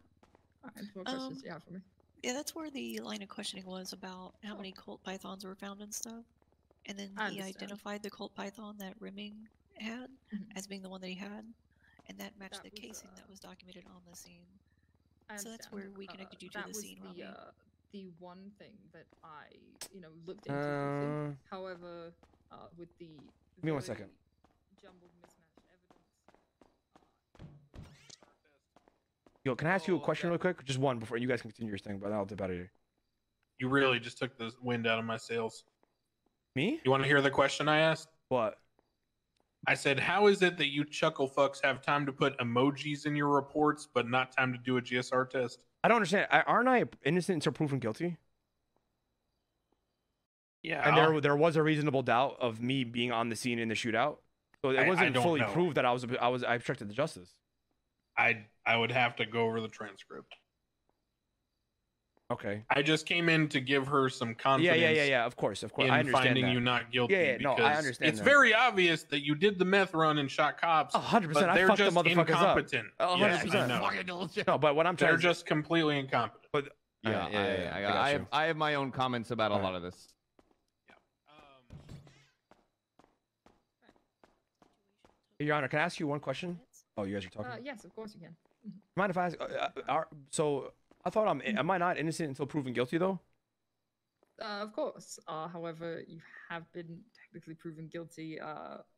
Alright, what questions do you have for me? Yeah, that's where the line of questioning was about how many cult pythons were found and stuff. And then I he understand. identified the cult python that Remming had. as being the one that he had, and that matched That the was, casing that was documented on the scene. I So that's understand. where we connected you to that the was scene, Ramee. the one thing that I, looked into briefly. However, with the Give me 1 second. jumbled, mismatched evidence. Yo, can I ask you a question real quick? Just one before you guys continue your thing, but I'll dip out of here. You really just took the wind out of my sails. Me? You want to hear the question I asked? What? I said, how is it that you chuckle fucks have time to put emojis in your reports, but not time to do a GSR test? I don't understand. Aren't I innocent until proven guilty? Yeah. And there was a reasonable doubt of me being on the scene in the shootout, so it wasn't don't fully know. proved that I obstructed the justice. I would have to go over the transcript. Okay. I just came in to give her some confidence. Yeah. Of course. In I understand finding that. you not guilty. Yeah. No, I understand. It's very obvious that you did the meth run and shot cops. 100%. But they're I fucked just the motherfuckers incompetent. up. 100%. Yes, I know. No, but what I'm trying They're to just completely incompetent. But Yeah. I have my own comments about a lot of this. Your Honor, can I ask you one question? Oh, you guys are talking. Yes, of course you can. Mind if I ask? So I thought am I not innocent until proven guilty though? Of course. However, you have been technically proven guilty,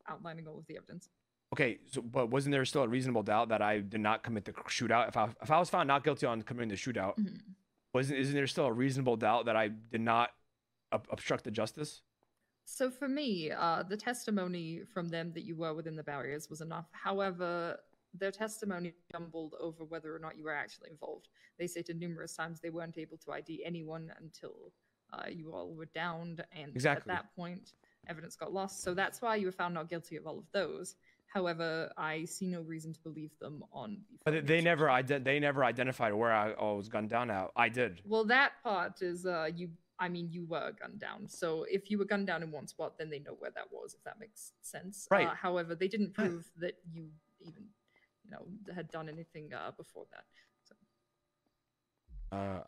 outlining all of the evidence. Okay, so but wasn't there still a reasonable doubt that I did not commit the shootout? If I was found not guilty on committing the shootout, isn't there still a reasonable doubt that I did not obstruct the justice? So for me, the testimony from them that you were within the barriers was enough. However, their testimony jumbled over whether or not you were actually involved. They stated numerous times they weren't able to ID anyone until you all were downed, and at that point, evidence got lost. So that's why you were found not guilty of all of those. However, I see no reason to believe them on. But they never identified where I was gunned down at. I did. Well, that part is you were gunned down. So if you were gunned down in one spot, then they know where that was, if that makes sense. Right. However, they didn't prove that you even, had done anything before that. So.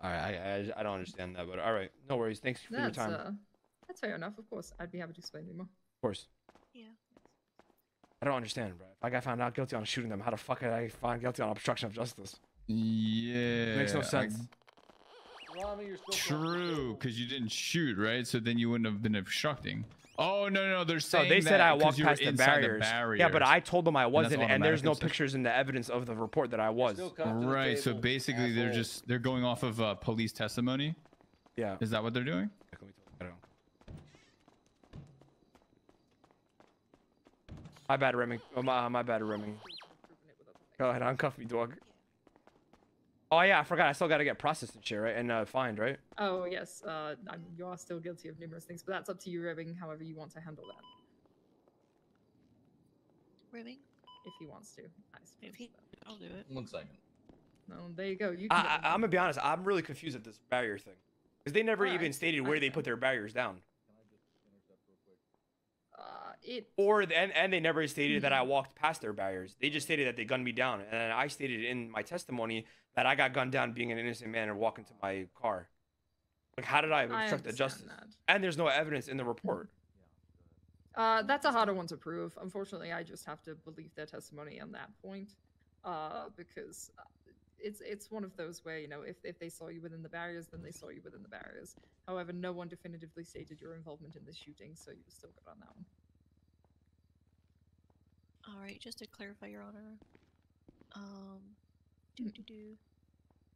I don't understand that, but all right, no worries. Thanks for your time. That's fair enough. Of course, I'd be happy to explain to you more. Of course. Yeah. I don't understand, bro. If I got found not guilty on shooting them, how the fuck did I find guilty on obstruction of justice? Yeah. It makes no sense. True, because you didn't shoot, right? So then you wouldn't have been obstructing. Oh no, they're saying they said I walked you were past the inside barriers. Yeah, but I told them I wasn't, and there's no obstruction. pictures in the evidence of the report that I was. Right. So basically, they're going off of police testimony. Yeah. Is that what they're doing? I don't know. My bad, Remming. Oh, my bad, Remming. Go ahead, uncuff me, dog. Oh yeah, I forgot. I still got to get processed and shit, right? And fined, right? Oh yes. You are still guilty of numerous things, but that's up to you, Remming. However you want to handle that. Remming? If he wants to. I'll do it. 1 second. No, there you go. I'm gonna be honest. I'm really confused at this barrier thing, because they never even stated where they put their barriers down. And they never stated that I walked past their barriers. They just stated that they gunned me down, and I stated in my testimony that I got gunned down being an innocent man and walking to my car. Like, how did I obstruct the justice? And there's no evidence in the report. That's a harder one to prove. Unfortunately, I just have to believe their testimony on that point, because it's one of those where, if they saw you within the barriers, then they saw you within the barriers. However, no one definitively stated your involvement in this shooting, so you were still good on that one. All right, just to clarify, Your Honor.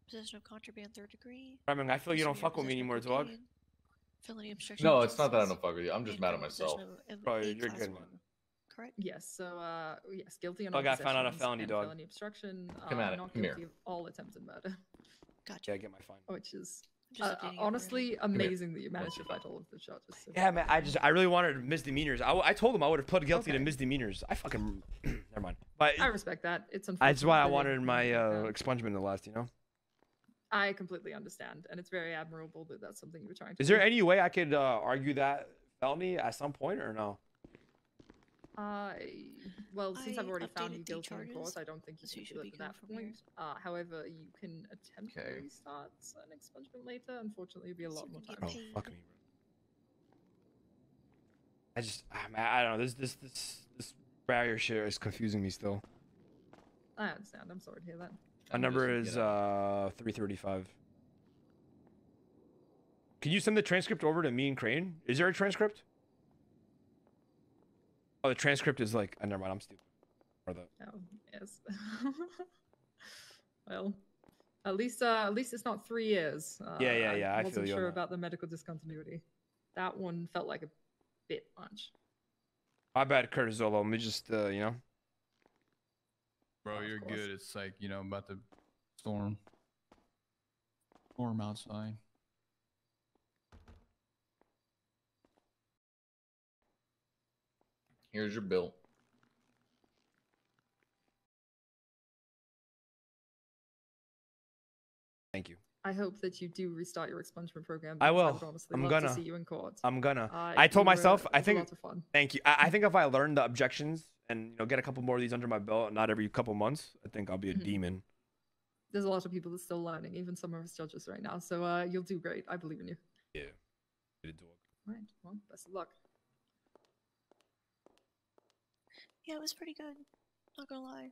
Possession of contraband, 3rd degree. I mean, I feel you don't fuck with me anymore, dog. Felony obstruction. No, it's not that I don't fuck with you. I'm just mad at myself. Bro, you're good, man. Correct? Yes. So, yes, guilty on I all got found out a possessions felony, and dog. felony obstruction. Come at it. Not Come guilty here. of all attempted murder. Gotcha. Yeah, I get my fine. Which is updating honestly amazing that you managed to fight all of the charges. So. Yeah, man. I really wanted misdemeanors. I told them I would have pled guilty to misdemeanors. I fucking never mind. But I respect that. It's unfortunate. That's why I wanted my expungement to last. I completely understand, and it's very admirable that that's something you were trying to. Is there any way I could argue that felony at some point, or no? Well, since I've already found you guilty in court, I don't think you should be at that point. However, you can attempt to restart an expungement later. Unfortunately, it'd be a lot more time. Oh, fuck me, bro. I don't know. This Barrier share is confusing me still. I understand. I'm sorry to hear that. My number is 335. Can you send the transcript over to me and Crane? Is there a transcript? Oh, the transcript is like. Never mind. I'm stupid. Or the. Oh yes. Well, at least it's not 3 years. Yeah. I wasn't feel you. sure about the medical discontinuity. That one felt like a bit much. My bad, Curtis Zolo. Let me just you know. Bro, you're good. It's like, you know, about the storm outside. Here's your bill. Thank you. I hope that you do restart your expungement program. I because will. I would honestly I'm love gonna. to see you in court. I'm gonna. I told myself. I think. A lot of fun. Thank you. I think if I learn the objections and, you know, get a couple more of these under my belt, not every couple months, I think I'll be a demon. There's a lot of people that's still learning, even some of us judges right now. So you'll do great. I believe in you. Yeah. Right. Well, best of luck. Yeah, it was pretty good. Not gonna lie.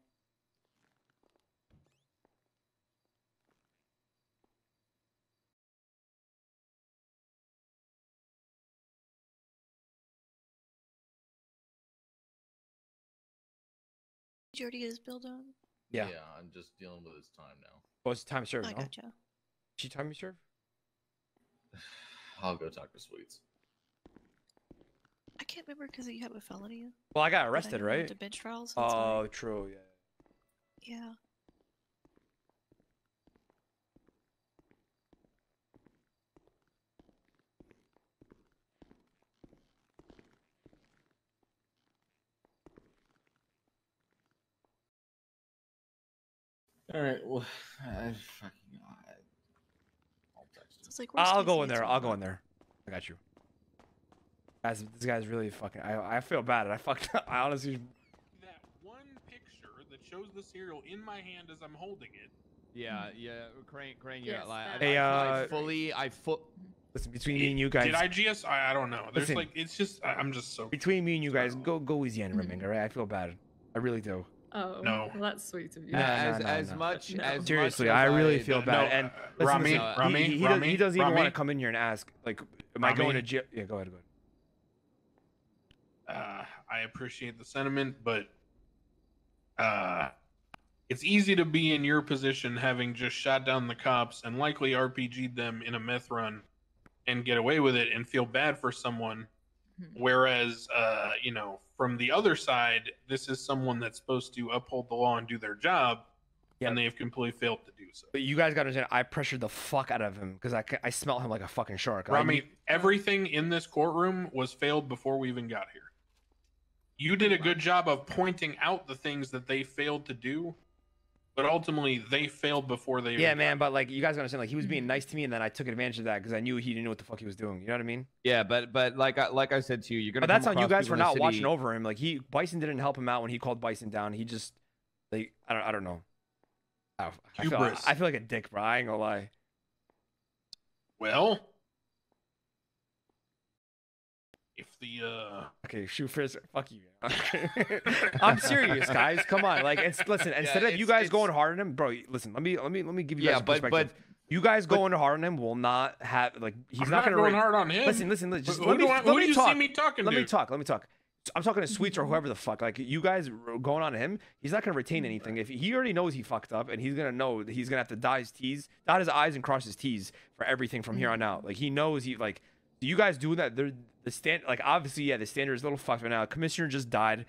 Did you already get his bill done? Yeah. Yeah, I'm just dealing with his time now. Oh, it's time served. I No? gotcha. She time you serve? I'll go talk to Sweets. I can't remember because you have a felony. Well, I got but arrested, know you went right? To bench trials. So that's Oh, why. true. Yeah. Yeah. All right. Well, I'll text him. So it's like I'll go in there. I'll go in there. I got you. Guys, this guy's really fucking. I feel bad. I fucked up. I honestly. That one picture that shows the cereal in my hand as I'm holding it. Yeah, Crane, Yes, yeah. Like, that- Hey, Listen, between me and you guys. Did I GS? I don't know. There's Listen. like, it's just, I'm just so. Between me and you guys, go easy on Remming, all right? I feel bad. I really do. Oh, No. well, that's sweet of you. No, as no. much No. as Seriously, much I as really feel bad. No, And Ramee, listen, he doesn't even want to Ramee. come in here and ask, like, am I going Ramee. to jail? Yeah, go ahead. I appreciate the sentiment, but it's easy to be in your position having just shot down the cops and likely RPG'd them in a meth run and get away with it and feel bad for someone. Whereas, you know, from the other side, this is someone that's supposed to uphold the law and do their job, and they have completely failed to do so. But you guys got to understand, I pressured the fuck out of him because I smell him like a fucking shark. Ramee, everything in this courtroom was failed before we even got here. You did a good job of pointing out the things that they failed to do, but ultimately they failed before they. Yeah, man, but like you guys understand, like he was being nice to me, and then I took advantage of that because I knew he didn't know what the fuck he was doing. You know what I mean? Yeah, but like I said to you, you're gonna. But that's come on you across guys for people in the not city- watching over him. Like Bison didn't help him out when he called Bison down. He just, like, I don't know. I Hubris. feel like a dick, bro. I ain't gonna lie. Well, if the Okay, shoot first. Fuck you. I'm serious, guys. Come on, like, listen. Instead of you guys going hard on him, bro. Listen, let me give you guys a perspective. but you guys going hard on him will not have like he's I'm not gonna going hard on him. Listen. Just Who let me do you talk. see me talking Let to? me talk. I'm talking to Sweets or whoever the fuck. Like you guys going on him, he's not gonna retain anything. If he already knows he fucked up, and he's gonna know that he's gonna have to dot his I's and cross his T's for everything from here on out. Like he knows you guys doing that. The like obviously the standard is a little fucked right now. Commissioner just died,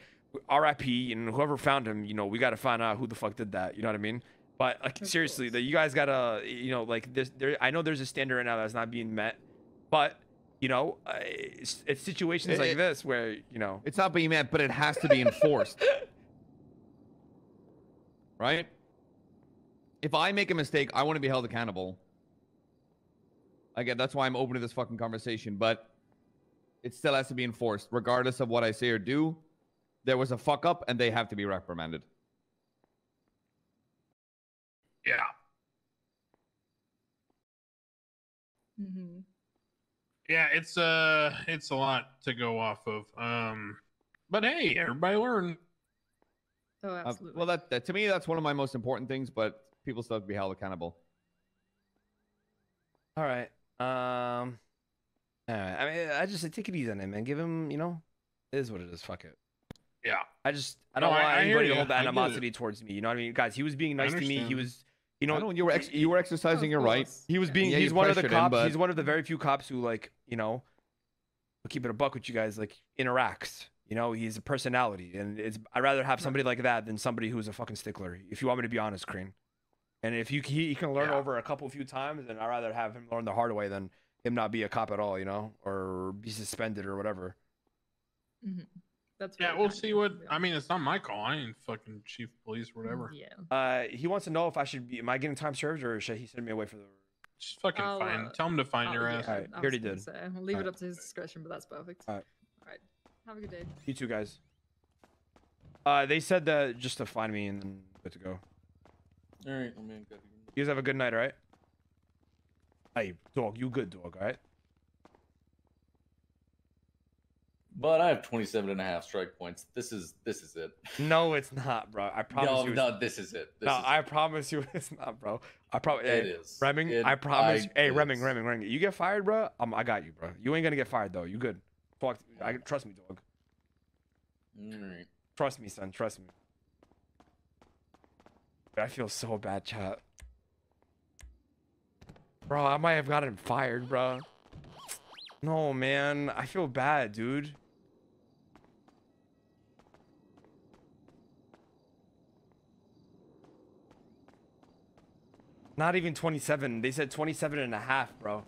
R.I.P. and whoever found him, we gotta find out who the fuck did that. You know what I mean? But like seriously, that you guys gotta like this. I know there's a standard right now that's not being met, but. It's situations like this where, It's not being met, but it has to be enforced. Right? If I make a mistake, I want to be held accountable. Again, that's why I'm open to this fucking conversation, but it still has to be enforced. Regardless of what I say or do, there was a fuck up and they have to be reprimanded. Yeah. Mm-hmm. Yeah, it's a lot to go off of. But hey, everybody learn. Oh, absolutely. Well, that to me, that's one of my most important things, but people still have to be held accountable. All right. All right. I mean, I just take it easy on him, man. Give him, you know, it is what it is. Fuck it. Yeah. I don't want anybody to hold I get animosity it. towards me. You know what I mean, guys? He was being nice to me. He understand. was, you know, I know you were exercising your right. he was being. Yeah, he's you one of the pressured him, cops. but- He's one of the very few cops who, like, you know, I'll keep it a buck with you guys. Like, interacts. You know, he's a personality, and I'd rather have somebody like that than somebody who's a fucking stickler. If you want me to be honest, Crane. And if he can learn over a few times, then I'd rather have him learn the hard way than him not be a cop at all, you know, or be suspended or whatever. Mhm. That's Yeah, really we'll kind see of what. him, to be I mean, it's not my call. I ain't fucking chief of police or honest. whatever. Yeah. He wants to know if I should be. Am I getting time served, or should he send me away for the? Just fucking I'll, find. Tell him to find your yeah, ass. Alright, I he already was gonna did. Say, I'll leave it Alright. up to his discretion, but that's perfect. Alright. Alright. Have a good day. You two guys. They said that just to find me and then good to go. All right, I mean, You guys have a good night, all right? Hey, dog, you good, dog, all right? but I have 27 and a half strike points. This is it. No, it's not, bro. I promise you. No, this is it. This No, is I promise you it's not, bro. I promise. It is. Remming, It- I promise. Hey, it Remming, is. Remming. You get fired, bro? I got you, bro. You ain't gonna get fired though. You good? Fuck. Trust me, dog. All right. Trust me, son. Trust me. I feel so bad, chat. Bro, I might have gotten fired, bro. No, man. I feel bad, dude. Not even 27. They said 27 and a half, bro.